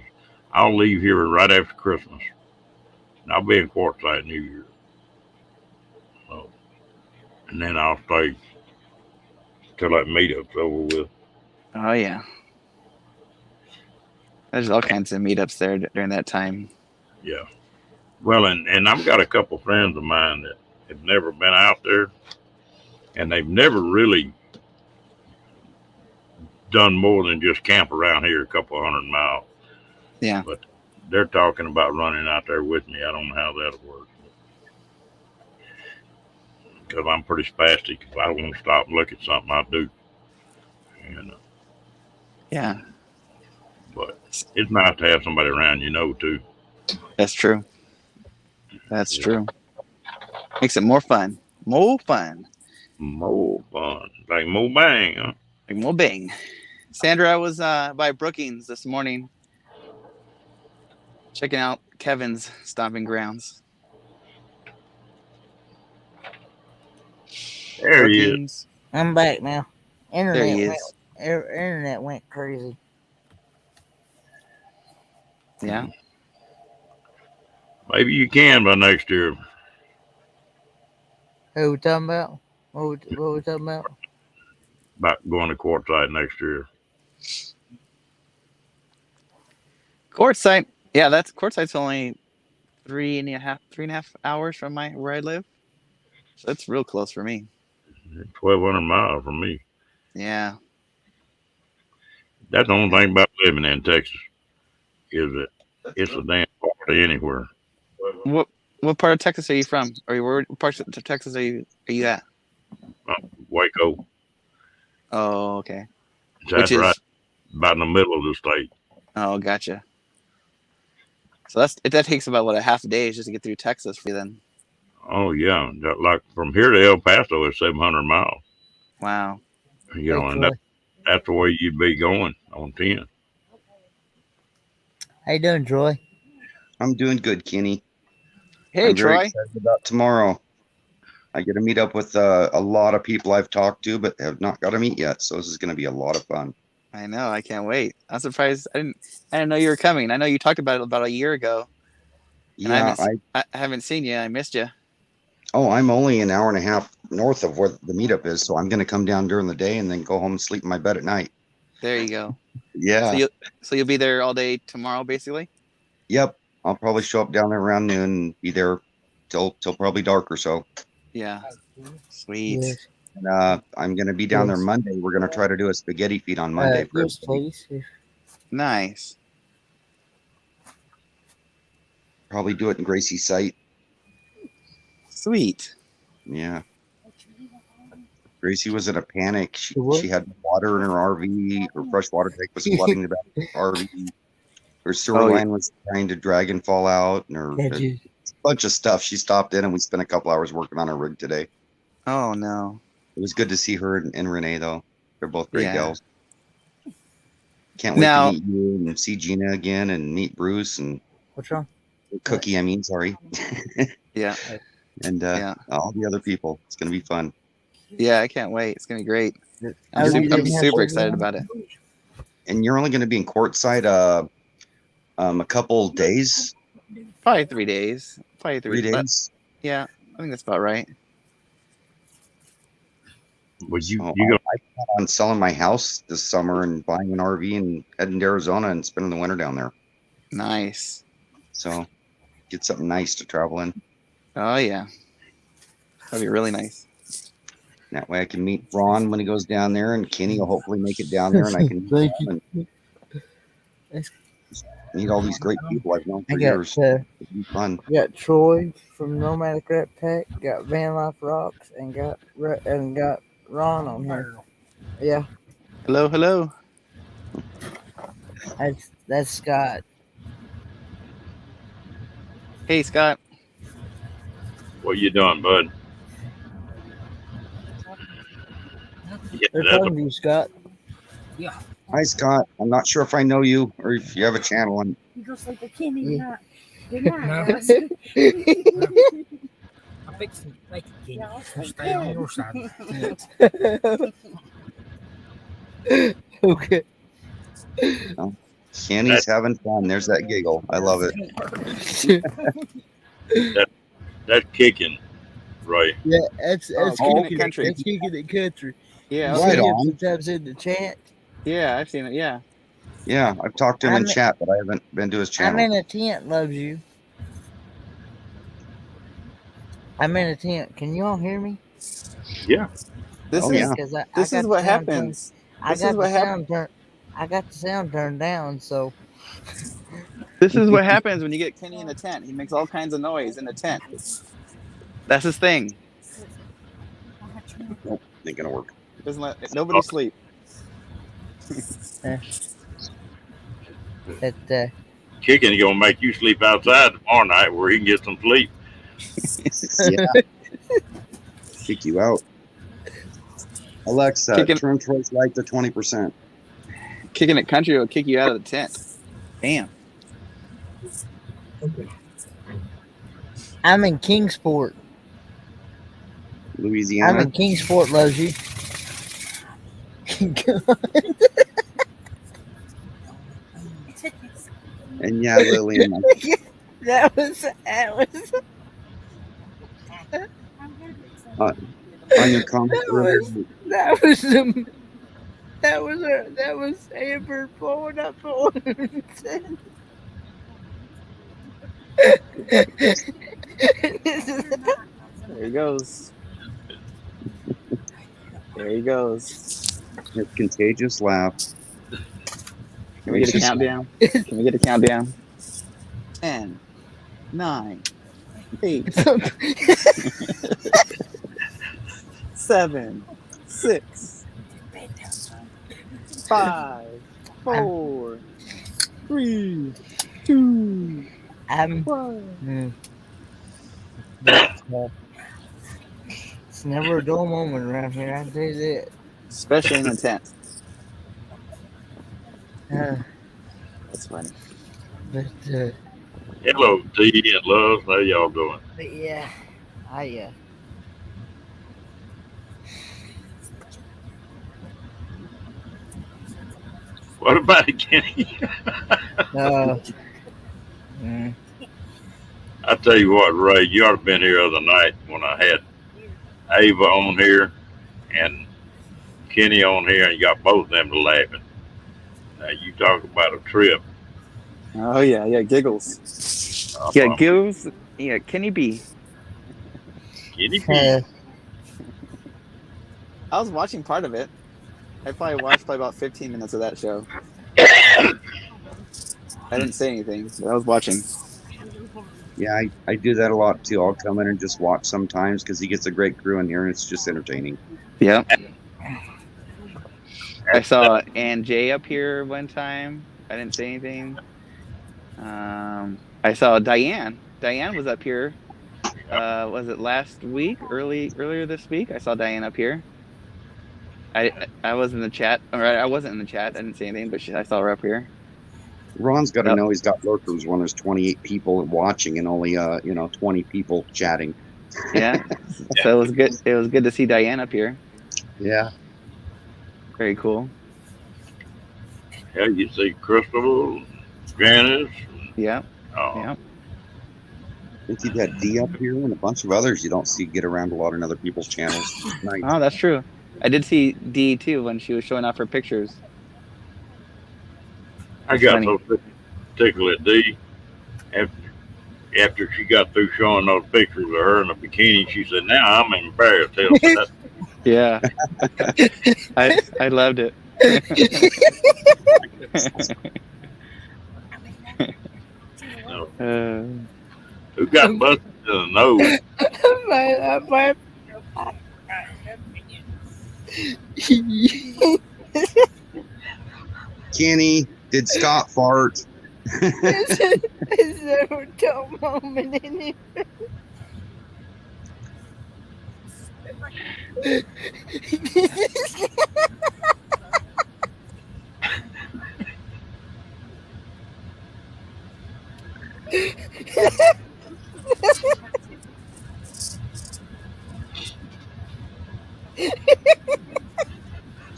[SPEAKER 1] I'll leave here right after Christmas. And I'll be in Quartzsite New Year. So, and then I'll stay till that meetup's over with.
[SPEAKER 3] Oh yeah. There's all kinds of meetups there during that time.
[SPEAKER 1] Yeah. Well, and I've got a couple friends of mine that have never been out there, and they've never really done more than just camp around here a couple 100 miles.
[SPEAKER 3] Yeah.
[SPEAKER 1] But they're talking about running out there with me. I don't know how that'll work. Because I'm pretty spastic. If I want to stop and look at something, I do. And,
[SPEAKER 3] Yeah.
[SPEAKER 1] but it's nice to have somebody around you know, too.
[SPEAKER 3] That's true. That's
[SPEAKER 1] Yeah.
[SPEAKER 3] true. Makes it more fun. More fun.
[SPEAKER 1] More fun. Like more bang, huh?
[SPEAKER 3] Like more bang. Sandra, I was by Brookings this morning checking out Kevin's stomping grounds.
[SPEAKER 1] There he is.
[SPEAKER 3] Brookings.
[SPEAKER 4] I'm back now.
[SPEAKER 3] There he is.
[SPEAKER 4] Internet went crazy.
[SPEAKER 3] Yeah.
[SPEAKER 1] Maybe you can by next year.
[SPEAKER 4] Who we talking about? What we talking about?
[SPEAKER 1] About going to Quartzsite next year.
[SPEAKER 3] Quartzsite. Yeah, that's Quartzsite's only 3.5 hours from where I live. So that's real close for me.
[SPEAKER 1] 1,200 miles from me.
[SPEAKER 3] Yeah.
[SPEAKER 1] That's the only thing about living in Texas is that it's a damn party anywhere.
[SPEAKER 3] What part of Texas are you from? Or where parts of Texas are you at?
[SPEAKER 1] Waco.
[SPEAKER 3] Oh, okay.
[SPEAKER 1] That's right. About in the middle of the state.
[SPEAKER 3] Oh, gotcha. So that takes about a half a day just to get through Texas for you then.
[SPEAKER 1] Oh yeah, like from here to El Paso is 700 miles.
[SPEAKER 3] Wow.
[SPEAKER 1] You know, and that's the way you'd be going on 10.
[SPEAKER 4] How you doing, Troy?
[SPEAKER 6] I'm doing good, Kenny.
[SPEAKER 3] Hey,
[SPEAKER 6] I'm very
[SPEAKER 3] Troy.
[SPEAKER 6] excited about tomorrow. I get to meet up with a lot of people I've talked to, but have not got to meet yet. So this is going to be a lot of fun.
[SPEAKER 3] I know. I can't wait. I'm surprised. I didn't know you were coming. I know you talked about it about a year ago. And
[SPEAKER 6] Yeah,
[SPEAKER 3] I haven't seen you. I missed you.
[SPEAKER 6] I'm only an hour and a half north of where the meetup is, so I'm going to come down during the day and then go home and sleep in my bed at night.
[SPEAKER 3] There you go.
[SPEAKER 6] Yeah.
[SPEAKER 3] So you'll be there all day tomorrow, basically.
[SPEAKER 6] Yep. I'll probably show up down there around noon and be there till probably dark or so.
[SPEAKER 3] Yeah. Sweet.
[SPEAKER 4] Yes,
[SPEAKER 6] And I'm going to be down there Monday. We're going to try to do a spaghetti feed on Monday. for
[SPEAKER 4] yes,
[SPEAKER 6] everybody.
[SPEAKER 4] please.
[SPEAKER 3] Nice.
[SPEAKER 6] Probably do it in Gracie's site.
[SPEAKER 3] Sweet.
[SPEAKER 6] Yeah. Gracie was in a panic. She
[SPEAKER 4] What?
[SPEAKER 6] had water in her RV. Her freshwater tank was flooding the back of her RV. Her sewer
[SPEAKER 3] Oh, yeah.
[SPEAKER 6] line was trying to drag and fall out. And her
[SPEAKER 4] Did you?
[SPEAKER 6] a bunch of stuff. She stopped in and we spent a couple hours working on her rig today.
[SPEAKER 3] Oh no.
[SPEAKER 6] It was good to see her and Renee, though. They're both great
[SPEAKER 3] Yeah.
[SPEAKER 6] gals. Can't wait
[SPEAKER 3] Now-
[SPEAKER 6] to meet you and see Gina again and meet Bruce and
[SPEAKER 4] What's wrong?
[SPEAKER 6] Cookie. I mean, sorry.
[SPEAKER 3] Yeah.
[SPEAKER 6] And
[SPEAKER 3] Yeah.
[SPEAKER 6] all the other people. It's going to be fun.
[SPEAKER 3] Yeah. I can't wait. It's gonna be great.
[SPEAKER 4] Oh,
[SPEAKER 3] I'm
[SPEAKER 4] you
[SPEAKER 3] super
[SPEAKER 4] didn't have
[SPEAKER 3] super
[SPEAKER 4] to
[SPEAKER 3] excited
[SPEAKER 4] go?
[SPEAKER 3] about it.
[SPEAKER 6] And you're only going to be in Quartzsite a couple days,
[SPEAKER 3] Probably 3 days. Probably
[SPEAKER 6] 3
[SPEAKER 3] days.
[SPEAKER 6] days.
[SPEAKER 3] Yeah. I think that's about right.
[SPEAKER 1] Would you
[SPEAKER 6] Oh,
[SPEAKER 1] you go?
[SPEAKER 6] I plan on selling my house this summer and buying an RV and heading to Arizona and spending the winter down there.
[SPEAKER 3] Nice.
[SPEAKER 6] So get something nice to travel in.
[SPEAKER 3] Oh yeah. That'd be really nice.
[SPEAKER 6] That way I can meet Ron when he goes down there, and Kenny will hopefully make it down there, and I can
[SPEAKER 4] Thank you.
[SPEAKER 6] meet all these great people I've known
[SPEAKER 4] I
[SPEAKER 6] for
[SPEAKER 4] got
[SPEAKER 6] years. It'll be fun.
[SPEAKER 4] got Troy from Nomadic Rat Pack, got Van Life Rocks, and got Ron on here. Yeah,
[SPEAKER 3] Hello. Hello.
[SPEAKER 4] that's Scott.
[SPEAKER 3] Hey, Scott.
[SPEAKER 1] What you doing, bud? Yeah,
[SPEAKER 4] They're
[SPEAKER 1] that's
[SPEAKER 4] talking to you, Scott.
[SPEAKER 6] Hi, Scott. I'm not sure if I know you or if you have a channel.
[SPEAKER 7] You go sleep with Kenny
[SPEAKER 4] Yeah.
[SPEAKER 7] tonight. Good night,
[SPEAKER 5] No.
[SPEAKER 7] guys.
[SPEAKER 5] fixing to make it, Kenny. So stay on your side of the tent.
[SPEAKER 4] Okay.
[SPEAKER 6] Kenny's having fun. There's that giggle. I love it.
[SPEAKER 1] That's kicking, right?
[SPEAKER 4] Yeah, that's
[SPEAKER 3] Kicking
[SPEAKER 4] kicking
[SPEAKER 3] It Country.
[SPEAKER 4] That's kicking it country.
[SPEAKER 3] Yeah,
[SPEAKER 4] You
[SPEAKER 6] Right
[SPEAKER 4] see him
[SPEAKER 6] on.
[SPEAKER 4] sometimes in the chat.
[SPEAKER 3] yeah, I've seen it. Yeah.
[SPEAKER 6] Yeah, I've talked to him in
[SPEAKER 4] I'm-
[SPEAKER 6] chat, but I haven't been to his
[SPEAKER 4] I'm
[SPEAKER 6] channel.
[SPEAKER 4] in a tent, loves you. I'm in a tent. Can you all hear me?
[SPEAKER 1] Yeah.
[SPEAKER 3] This
[SPEAKER 6] Oh,
[SPEAKER 3] is
[SPEAKER 6] yeah.
[SPEAKER 4] Because I
[SPEAKER 3] this
[SPEAKER 4] got
[SPEAKER 3] is what
[SPEAKER 4] the sound
[SPEAKER 3] happens.
[SPEAKER 4] I
[SPEAKER 3] This
[SPEAKER 4] got
[SPEAKER 3] is what
[SPEAKER 4] the sound turned. I got the sound turned down, so
[SPEAKER 3] This is what happens when you get Kenny in a tent. He makes all kinds of noise in a tent. That's his thing.
[SPEAKER 6] Nope, ain't gonna work.
[SPEAKER 3] Doesn't let nobody sleep.
[SPEAKER 4] that
[SPEAKER 1] Kicking is gonna make you sleep outside tomorrow night where he can get some sleep.
[SPEAKER 6] Yeah. Kick you out. Alexa,
[SPEAKER 3] Kicking-
[SPEAKER 6] turn Troy's light to 20%.
[SPEAKER 3] Kicking It Country will kick you out of the tent. Damn.
[SPEAKER 4] I'm in Kingsport. I'm
[SPEAKER 6] Louisiana.
[SPEAKER 4] in Kingsport, loves you.
[SPEAKER 6] And yeah, Lillian.
[SPEAKER 4] that was
[SPEAKER 6] On your comment earlier,
[SPEAKER 4] that was Amber blowing up on.
[SPEAKER 3] There he goes. There he goes.
[SPEAKER 6] his contagious laugh.
[SPEAKER 3] Can we get a
[SPEAKER 6] Gracious
[SPEAKER 3] countdown? Can we get a countdown? 10, 9, 8, 7, 6, 5, 4, 3, 2,
[SPEAKER 4] I'm
[SPEAKER 3] 1.
[SPEAKER 4] it's never a dull moment around here, I tell you that.
[SPEAKER 3] Especially in the tent. That's funny.
[SPEAKER 4] But
[SPEAKER 1] Hello, T and Love. How y'all doing?
[SPEAKER 4] yeah, I
[SPEAKER 1] What about it, Kenny?
[SPEAKER 4] mm,
[SPEAKER 1] I tell you what, Ray, you ought to have been here the other night when I had Ava on here and Kenny on here, and you got both of them to laughing. Now you talk about a trip.
[SPEAKER 3] Oh yeah, yeah, giggles. Yeah, giggles. Yeah, Kenny B.
[SPEAKER 1] Kenny B.
[SPEAKER 3] I was watching part of it. I probably watched about 15 minutes of that show. I didn't say anything, but I was watching.
[SPEAKER 6] Yeah, I do that a lot too. I'll come in and just watch sometimes because he gets a great crew in here and it's just entertaining.
[SPEAKER 3] Yeah. I saw Ann Jay up here one time. I didn't say anything. I saw Diane. Diane was up here. Was it last week? Earlier this week? I saw Diane up here. I was in the chat. Or I wasn't in the chat. I didn't say anything, but I saw her up here.
[SPEAKER 6] Ron's got to
[SPEAKER 3] Yep.
[SPEAKER 6] know he's got lurkers when there's 28 people watching and only 20 people chatting.
[SPEAKER 3] Yeah. So it was good. It was good to see Diane up here.
[SPEAKER 6] Yeah.
[SPEAKER 3] Very cool.
[SPEAKER 1] Yeah, you see Crystal, Janice.
[SPEAKER 3] Yeah.
[SPEAKER 1] Oh,
[SPEAKER 3] Yeah.
[SPEAKER 6] I think you've had D up here and a bunch of others you don't see get around a lot in other people's channels. Nice.
[SPEAKER 3] Oh, that's true. I did see Dee too when she was showing off her pictures.
[SPEAKER 1] I got
[SPEAKER 3] funny.
[SPEAKER 1] so tickled at D. After she got through showing those pictures of her in a bikini, she said, "Now I'm embarrassed." Hell, that's
[SPEAKER 3] Yeah. I loved it.
[SPEAKER 1] no. Who got busted in the nose?
[SPEAKER 6] Kenny, did Scott fart?
[SPEAKER 4] It's never a dull moment in it.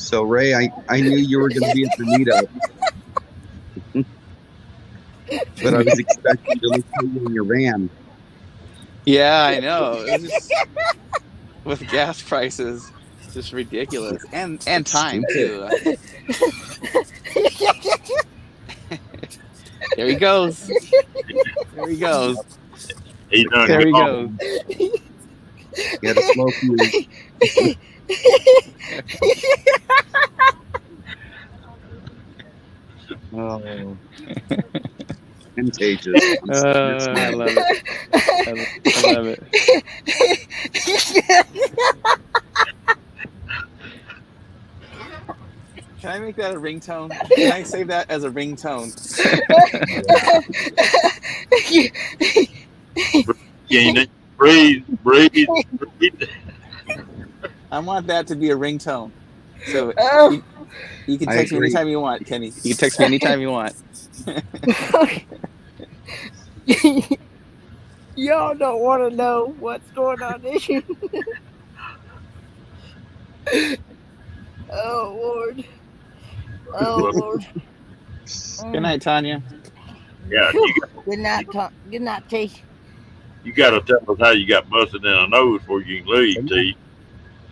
[SPEAKER 6] So Ray, I knew you were going to be at the meetup, but I was expecting to look for you in your van.
[SPEAKER 3] Yeah, I know. It was just, with gas prices, just ridiculous, and time too. There he goes. There he goes.
[SPEAKER 1] He done
[SPEAKER 3] There he
[SPEAKER 1] got-
[SPEAKER 3] goes.
[SPEAKER 6] You had a slow fuse. Oh, contagious.
[SPEAKER 3] I love it. I love it. Can I make that a ringtone? Can I save that as a ringtone?
[SPEAKER 1] Keenan, breathe.
[SPEAKER 3] I want that to be a ringtone. So
[SPEAKER 4] Oh.
[SPEAKER 3] you can
[SPEAKER 6] I
[SPEAKER 3] text me
[SPEAKER 6] agree.
[SPEAKER 3] anytime you want, Kenny. You can text me anytime you want.
[SPEAKER 4] Y'all don't want to know what's going on here. Oh Lord. Oh Lord.
[SPEAKER 3] Good night, Tanya.
[SPEAKER 1] Yeah,
[SPEAKER 4] Good night, Good night, T.
[SPEAKER 1] you got to tell us how you got busted in the nose before you can leave, T.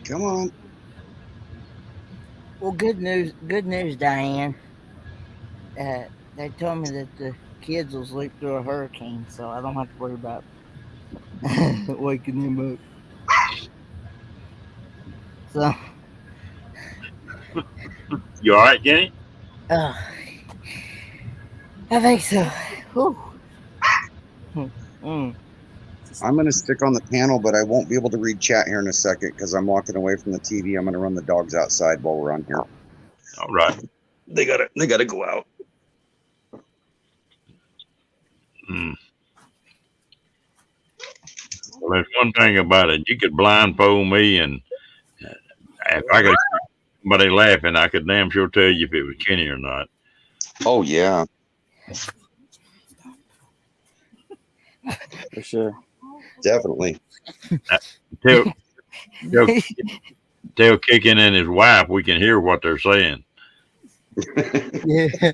[SPEAKER 6] Come on.
[SPEAKER 4] Well, good news, Diane. They told me that the kids will sleep through a hurricane, so I don't have to worry about waking them up. So,
[SPEAKER 1] You all right, Kenny?
[SPEAKER 4] I think so. Whew. Mm.
[SPEAKER 6] I'm going to stick on the panel, but I won't be able to read chat here in a second because I'm walking away from the TV. I'm going to run the dogs outside while we're on here.
[SPEAKER 1] All right.
[SPEAKER 6] They gotta go out.
[SPEAKER 1] Hmm. Well, there's one thing about it. You could blindfold me, and if I could see somebody laughing, I could damn sure tell you if it was Kenny or not.
[SPEAKER 6] Oh yeah.
[SPEAKER 3] For sure.
[SPEAKER 6] Definitely.
[SPEAKER 1] Tell Kicking and his wife we can hear what they're saying.
[SPEAKER 4] Yeah.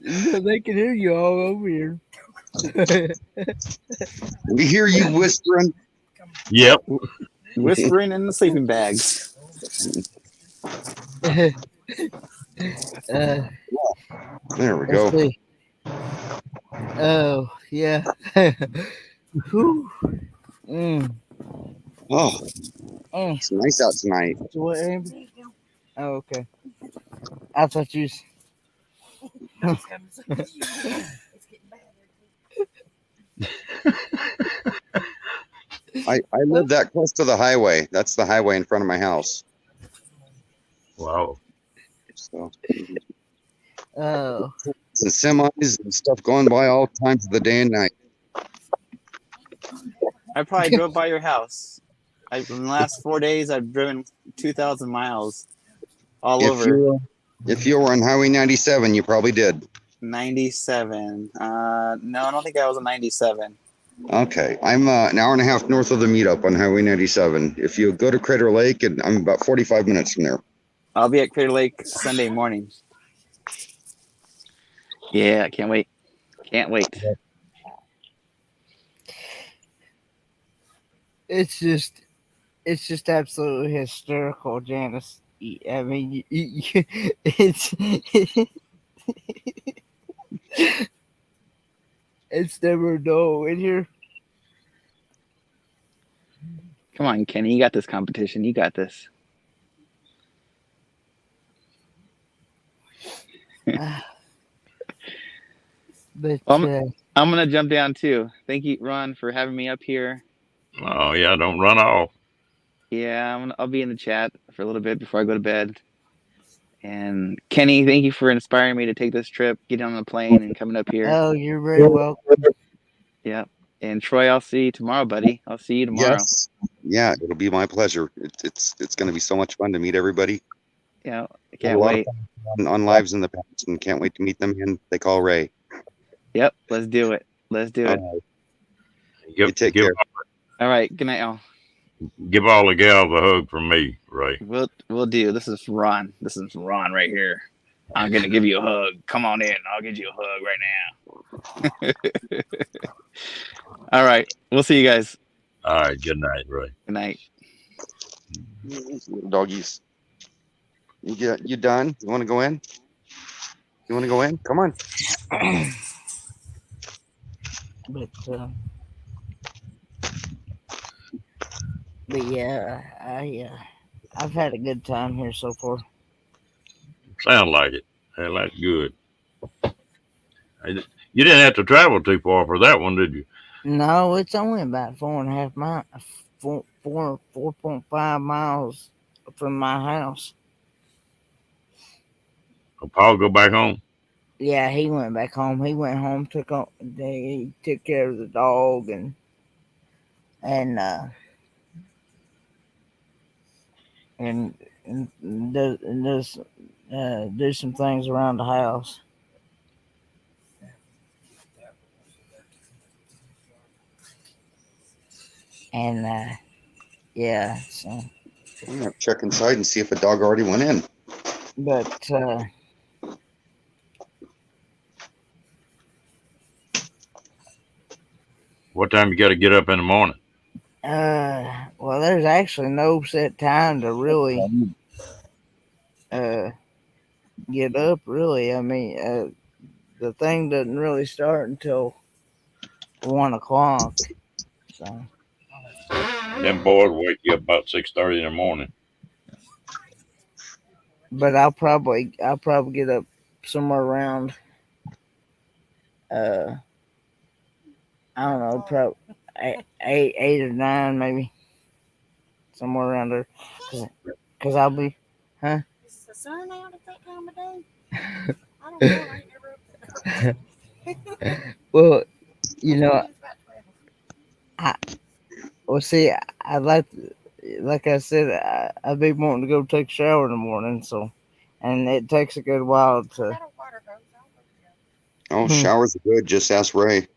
[SPEAKER 4] Yeah, they can hear you all over here.
[SPEAKER 6] We hear you whispering.
[SPEAKER 1] Yep.
[SPEAKER 3] Whispering in the sleeping bags.
[SPEAKER 6] There we
[SPEAKER 4] Let's
[SPEAKER 6] go.
[SPEAKER 4] see. Oh, yeah. Whew. Mm.
[SPEAKER 6] Oh,
[SPEAKER 4] Mm.
[SPEAKER 6] it's nice out tonight.
[SPEAKER 4] So what, Amber? Oh, okay. I thought you was...
[SPEAKER 6] I live that close to the highway. That's the highway in front of my house.
[SPEAKER 1] Wow.
[SPEAKER 6] So
[SPEAKER 4] Oh.
[SPEAKER 6] some semis and stuff going by all times of the day and night.
[SPEAKER 3] I probably drove by your house. In the last 4 days, I've driven 2,000 miles all over.
[SPEAKER 6] If you were on Highway 97, you probably did.
[SPEAKER 3] 97. No, I don't think I was a 97.
[SPEAKER 6] Okay, I'm an hour and a half north of the meetup on Highway 97. If you go to Crater Lake, and I'm about 45 minutes from there.
[SPEAKER 3] I'll be at Crater Lake Sunday morning. Yeah, I can't wait. Can't wait.
[SPEAKER 4] It's just absolutely hysterical, Janice. I mean, it's it's never dull in here.
[SPEAKER 3] Come on, Kenny. You got this competition. You got this.
[SPEAKER 4] But
[SPEAKER 3] I'm going to jump down too. Thank you, Ron, for having me up here.
[SPEAKER 1] Oh, yeah, don't run off.
[SPEAKER 3] Yeah, I'll be in the chat for a little bit before I go to bed. And Kenny, thank you for inspiring me to take this trip, getting on the plane and coming up here.
[SPEAKER 4] oh, you're very welcome.
[SPEAKER 3] Yeah. And Troy, I'll see you tomorrow, buddy. I'll see you tomorrow.
[SPEAKER 6] Yes. Yeah, it'll be my pleasure. It's going to be so much fun to meet everybody.
[SPEAKER 3] Yeah, I
[SPEAKER 6] Had
[SPEAKER 3] can't
[SPEAKER 6] a lot of
[SPEAKER 3] wait.
[SPEAKER 6] fun on lives in the past, and can't wait to meet them. And they call Ray.
[SPEAKER 3] Yep, let's do it. Let's do it.
[SPEAKER 6] You take care.
[SPEAKER 3] All right, good night, y'all.
[SPEAKER 1] Give all the gals a hug from me. Ray.
[SPEAKER 3] We'll do. This is Ron. This is Ron right here. I'm gonna give you a hug. Come on in. I'll give you a hug right now. All right. We'll see you guys.
[SPEAKER 1] All right. Good night, Ray.
[SPEAKER 3] Good night.
[SPEAKER 6] Doggies. You done? You want to go in? You want to go in? Come on.
[SPEAKER 4] But yeah, I've had a good time here so far.
[SPEAKER 1] Sound like it. Hell, that's good. You didn't have to travel too far for that one, did you?
[SPEAKER 4] No, it's only about 4.5 miles, 4.5 miles from my house.
[SPEAKER 1] Will Paul go back home?
[SPEAKER 4] Yeah, he went back home. He went home, he took care of the dog and does do some things around the house. And yeah, so.
[SPEAKER 6] I'm gonna check inside and see if a dog already went in.
[SPEAKER 4] But
[SPEAKER 1] What time you got to get up in the morning?
[SPEAKER 4] well, there's actually no set time to really get up. Really, I mean, the thing doesn't really start until 1 o'clock. So.
[SPEAKER 1] Them boys wake you up about 6:30 in the morning.
[SPEAKER 4] But I'll probably get up somewhere around I don't know, probably eight or 9 maybe, somewhere around there, because I'll be, huh?
[SPEAKER 7] Is the sun out at that time of day? I don't know. I ain't never up there.
[SPEAKER 4] Well, you know, well, see, I like I said, I'd be wanting to go take a shower in the morning, so, and it takes a good while to.
[SPEAKER 6] Oh, showers are good. Just ask Ray.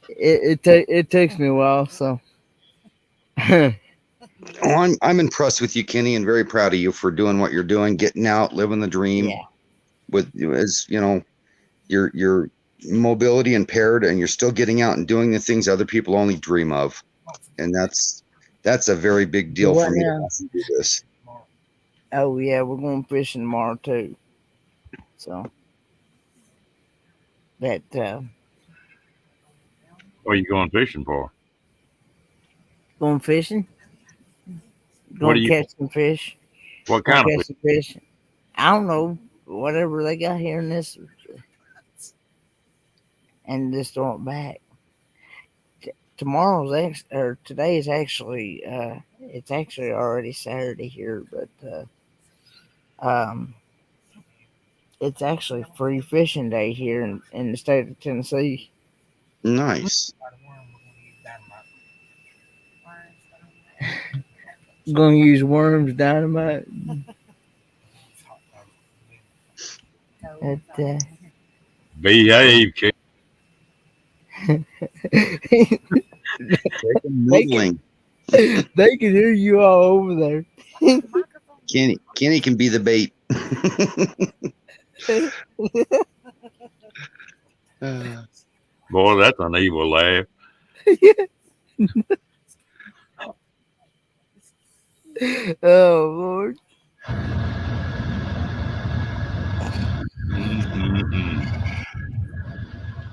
[SPEAKER 4] It takes me a while, so.
[SPEAKER 6] Oh, I'm impressed with you, Kenny, and very proud of you for doing what you're doing, getting out, living the dream.
[SPEAKER 4] Yeah.
[SPEAKER 6] With, as you know, your mobility impaired, and you're still getting out and doing the things other people only dream of, and that's a very big deal for me to do this.
[SPEAKER 4] Oh yeah, we're going fishing tomorrow too. So that
[SPEAKER 1] What are you going fishing for?
[SPEAKER 4] going fishing.
[SPEAKER 1] What
[SPEAKER 4] Going
[SPEAKER 1] do you-
[SPEAKER 4] catch some fish.
[SPEAKER 1] What kind of
[SPEAKER 4] Catch some fish. I don't know, whatever they got here in this, and just throw it back. Today is actually it's actually already Saturday here, but it's actually free fishing day here in the state of Tennessee.
[SPEAKER 6] Nice.
[SPEAKER 4] Gonna use worms dynamite.
[SPEAKER 1] Behave, kid.
[SPEAKER 6] Noodling.
[SPEAKER 4] They can hear you all over there.
[SPEAKER 6] Kenny can be the bait.
[SPEAKER 1] Boy, that's an evil laugh.
[SPEAKER 4] Oh Lord.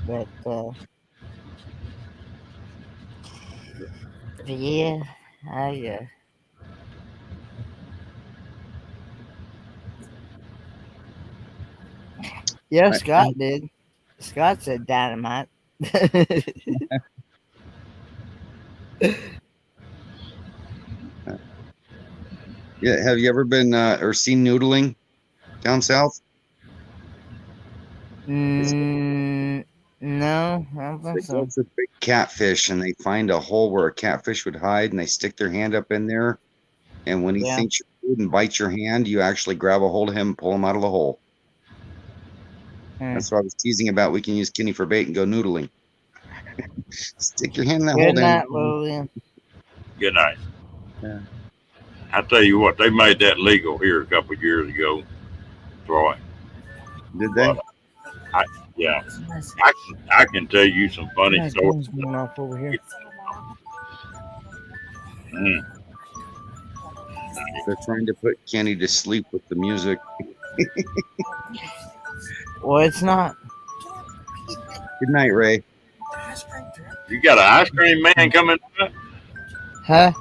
[SPEAKER 4] But yeah, yeah, Scott did. Scott said dynamite.
[SPEAKER 6] Yeah, have you ever been or seen noodling down south?
[SPEAKER 4] No, I don't think so.
[SPEAKER 6] It's a big catfish, and they find a hole where a catfish would hide, and they stick their hand up in there. And when he thinks you're food and bites your hand, you actually grab a hold of him and pull him out of the hole. That's what I was teasing about. We can use Kenny for bait and go noodling. Stick your hand in that hole.
[SPEAKER 4] Good night, Lillian.
[SPEAKER 1] Good night.
[SPEAKER 6] Yeah.
[SPEAKER 1] I tell you what, they made that legal here a couple of years ago, Troy.
[SPEAKER 6] Did they?
[SPEAKER 1] But yeah,
[SPEAKER 4] Nice,
[SPEAKER 1] I can tell you some funny
[SPEAKER 4] nice
[SPEAKER 1] stories.
[SPEAKER 4] things going off over here.
[SPEAKER 1] Mm.
[SPEAKER 6] They're trying to put Kenny to sleep with the music.
[SPEAKER 4] Well, it's not.
[SPEAKER 6] Good night, Ray.
[SPEAKER 1] You got an ice cream man coming by?
[SPEAKER 4] Huh?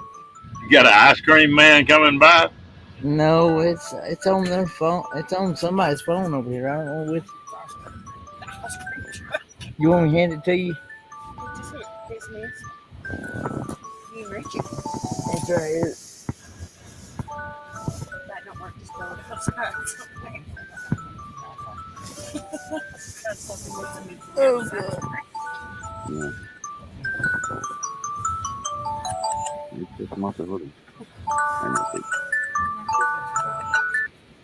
[SPEAKER 1] You got an ice cream man coming by?
[SPEAKER 4] No, it's on their phone. It's on somebody's phone over here. I don't know which. You want me to hand it to you?
[SPEAKER 7] Just hit dismiss. You reach it.
[SPEAKER 4] It's right here.
[SPEAKER 7] That don't work. Just go outside.
[SPEAKER 4] Oh, God.
[SPEAKER 6] Yeah. It's just not the hoodie. I know it.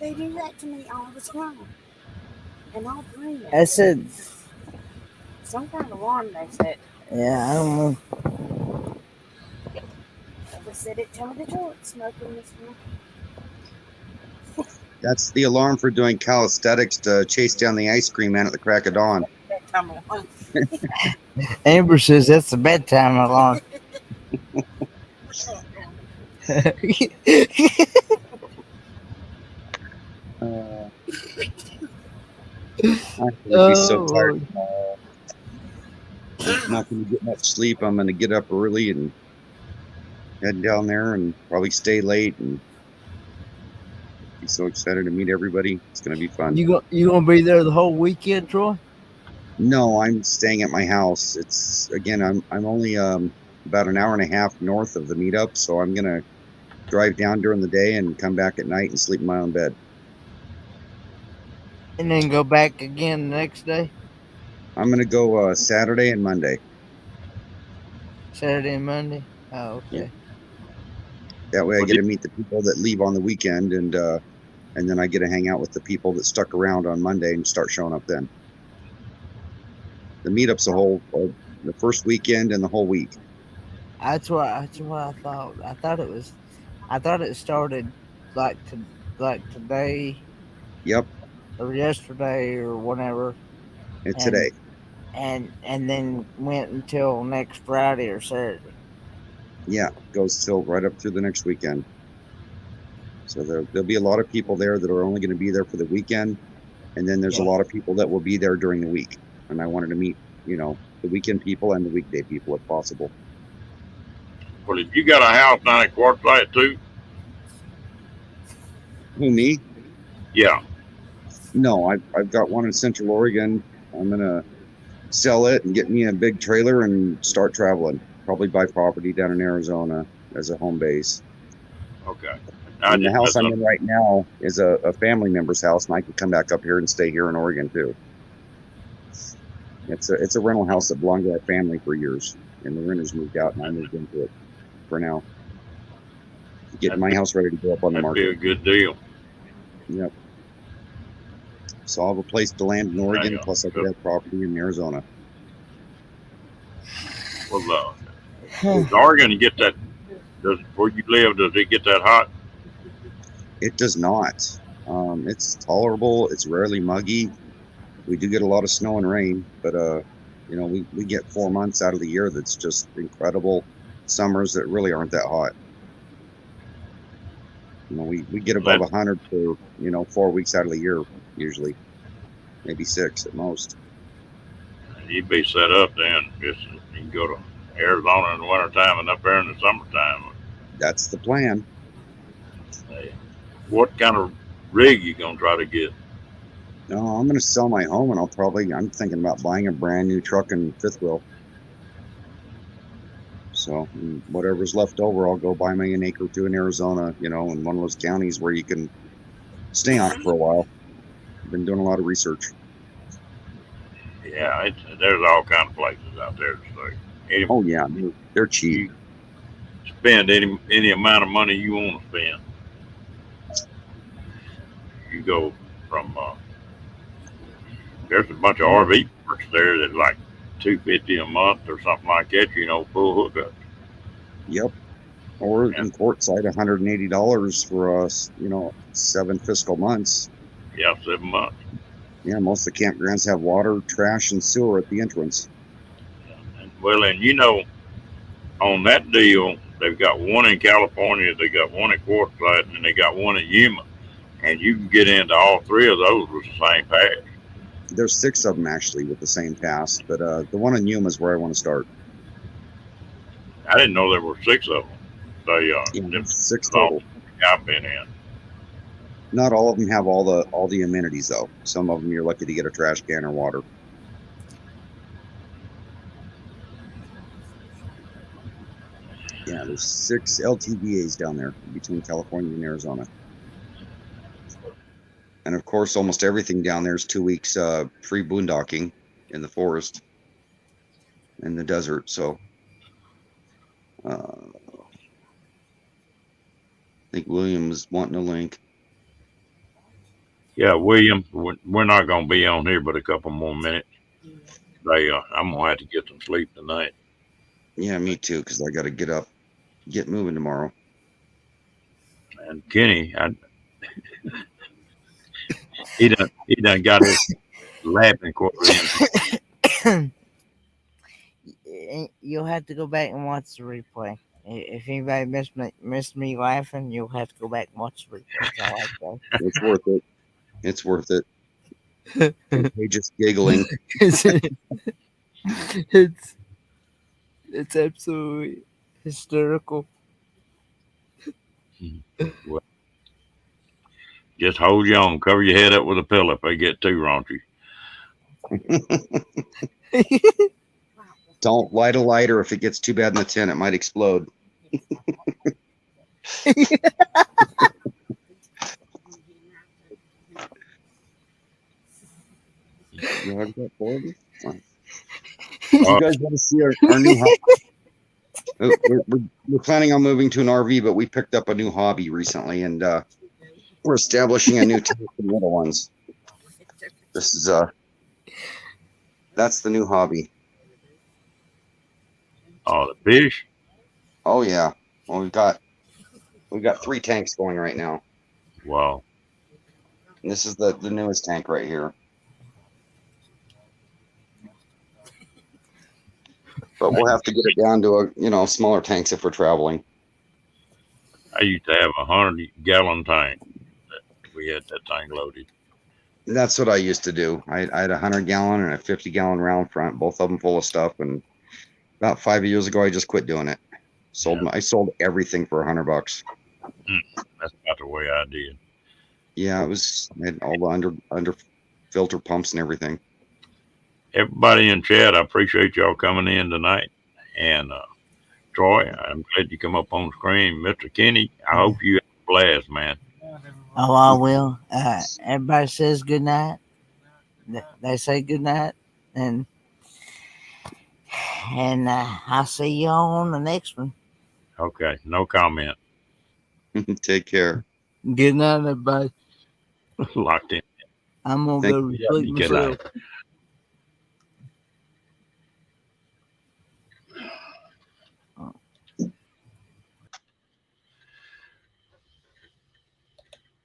[SPEAKER 7] They do that to me all the time. And I'll bring it.
[SPEAKER 4] I said,
[SPEAKER 7] Some kind of alarm they set.
[SPEAKER 4] yeah, I don't know.
[SPEAKER 7] They said it. Tell me the truth. Smoking this one.
[SPEAKER 6] That's the alarm for doing calisthenics to chase down the ice cream man at the crack of dawn.
[SPEAKER 7] Bedtime alarm.
[SPEAKER 4] Amber says that's the bedtime alarm.
[SPEAKER 6] I'm gonna be so tired tomorrow. I'm not gonna get much sleep. I'm gonna get up early and head down there and probably stay late and be so excited to meet everybody. It's gonna be fun.
[SPEAKER 4] You gonna be there the whole weekend, Troy?
[SPEAKER 6] No, I'm staying at my house. It's again, I'm only about an hour and a half north of the meetup, so I'm gonna drive down during the day and come back at night and sleep in my own bed.
[SPEAKER 4] And then go back again the next day,
[SPEAKER 6] I'm gonna go Saturday and Monday.
[SPEAKER 4] Saturday and Monday. Oh, okay.
[SPEAKER 6] Yeah. That way I get to meet the people that leave on the weekend, and then I get to hang out with the people that stuck around on Monday and start showing up then. The meetup's the first weekend and the whole week.
[SPEAKER 4] That's what I thought. I thought it started like today
[SPEAKER 6] Yep,
[SPEAKER 4] or yesterday or whatever,
[SPEAKER 6] it's
[SPEAKER 4] And-
[SPEAKER 6] today.
[SPEAKER 4] and then went until next Friday or Saturday.
[SPEAKER 6] Yeah, goes till right up through the next weekend. So there'll be a lot of people there that are only going to be there for the weekend, and then there's a
[SPEAKER 4] Yeah.
[SPEAKER 6] lot of people that will be there during the week. And I wanted to meet, the weekend people and the weekday people if possible.
[SPEAKER 1] Well, if you got a house down at Quartzsite too,
[SPEAKER 6] Who, me?
[SPEAKER 1] yeah.
[SPEAKER 6] No, I've got one in Central Oregon. I'm gonna sell it and get me a big trailer and start traveling. Probably buy property down in Arizona as a home base.
[SPEAKER 1] Okay.
[SPEAKER 6] And the house
[SPEAKER 1] that's
[SPEAKER 6] I'm in right now is a family member's house, and I can come back up here and stay here in Oregon too. It's a rental house that belonged to our family for years, and the renters moved out, and I moved into it for now. Getting my house ready to go up on the
[SPEAKER 1] that'd be a
[SPEAKER 6] market.
[SPEAKER 1] good deal.
[SPEAKER 6] Yep. So I'll have a place to land in Oregon,
[SPEAKER 1] Hang on.
[SPEAKER 6] plus I could have property in Arizona.
[SPEAKER 1] Well, does Oregon get that? Where you live, does it get that hot?
[SPEAKER 6] It does not. It's tolerable. It's rarely muggy. We do get a lot of snow and rain, but we get 4 months out of the year that's just incredible summers that really aren't that hot. We get above 100 for 4 weeks out of the year usually, maybe 6 at most.
[SPEAKER 1] You'd be set up then. Just you can go to Arizona in the wintertime and up there in the summertime.
[SPEAKER 6] That's the plan.
[SPEAKER 1] What kind of rig you gonna try to get?
[SPEAKER 6] No, I'm going to sell my home, and I'm thinking about buying a brand new truck and fifth wheel. So whatever's left over, I'll go buy me an acre or two in Arizona, in one of those counties where you can stay on it for a while. I've been doing a lot of research.
[SPEAKER 1] Yeah, there's all kind of places out there to stay.
[SPEAKER 6] Oh yeah, they're cheap.
[SPEAKER 1] You spend any amount of money you want to spend. You go from there's a bunch of RV parks there that like $250 a month or something like that. Full hookup.
[SPEAKER 6] Yep. Or in Quartzsite, $180 for us, 7 fiscal months.
[SPEAKER 1] Yeah, 7 months.
[SPEAKER 6] Yeah, most of the campgrounds have water, trash, and sewer at the entrance.
[SPEAKER 1] Well, and on that deal, they've got one in California, they got one at Quartzsite, and they got one at Yuma. And you can get into all 3 of those with the same pass.
[SPEAKER 6] There's 6 of them actually with the same pass, but the one in Yuma is where I want to start.
[SPEAKER 1] I didn't know there were 6 of them. They
[SPEAKER 6] there's 6
[SPEAKER 1] all
[SPEAKER 6] total.
[SPEAKER 1] I've been in.
[SPEAKER 6] Not all of them have all the amenities though. Some of them you're lucky to get a trash can or water. Yeah, there's 6 LTVAs down there between California and Arizona. And of course, almost everything down there is 2 weeks free boondocking in the forest, in the desert. So I think William was wanting a link.
[SPEAKER 1] Yeah, William, we're not going to be on here but a couple more minutes. I'm going to have to get some sleep tonight.
[SPEAKER 6] Yeah, me too, because I got to get up, get moving tomorrow.
[SPEAKER 1] And Kenny, he done got his laughing quarter in.
[SPEAKER 4] You'll have to go back and watch the replay. If anybody missed me laughing, you'll have to go back and watch the replay. I like that.
[SPEAKER 6] It's worth it. It's worth it. Okay, just giggling.
[SPEAKER 4] It's absolutely hysterical.
[SPEAKER 1] Well, just hold you on. Cover your head up with a pillow if they get too raunchy.
[SPEAKER 6] Don't light a lighter. If it gets too bad in the tent, it might explode. You guys want to see our new hobby? We're planning on moving to an RV, but we picked up a new hobby recently, and we're establishing a new tent for the little ones. This is that's the new hobby.
[SPEAKER 1] Oh, the fish?
[SPEAKER 6] Oh yeah. Well, we've got 3 tanks going right now.
[SPEAKER 1] Wow.
[SPEAKER 6] And this is the newest tank right here. But we'll have to get it down to smaller tanks if we're traveling.
[SPEAKER 1] I used to have a 100-gallon tank. We had that tank loaded.
[SPEAKER 6] That's what I used to do. I had a 100-gallon and a 50-gallon round front, both of them full of stuff. And about 5 years ago, I just quit doing it. I sold everything for $100.
[SPEAKER 1] That's about the way I did.
[SPEAKER 6] Yeah, I had all the under filter pumps and everything.
[SPEAKER 1] Everybody in chat, I appreciate y'all coming in tonight. And Troy, I'm glad you come up on screen. Mr. Kenny, I hope you have a blast, man.
[SPEAKER 4] Oh, I will. Everybody says good night. They say good night, and I'll see y'all on the next one.
[SPEAKER 1] Okay, no comment.
[SPEAKER 6] Take care.
[SPEAKER 4] Good night, everybody.
[SPEAKER 1] Locked in.
[SPEAKER 4] I'm gonna go to sleep
[SPEAKER 1] Good
[SPEAKER 4] myself.
[SPEAKER 1] night.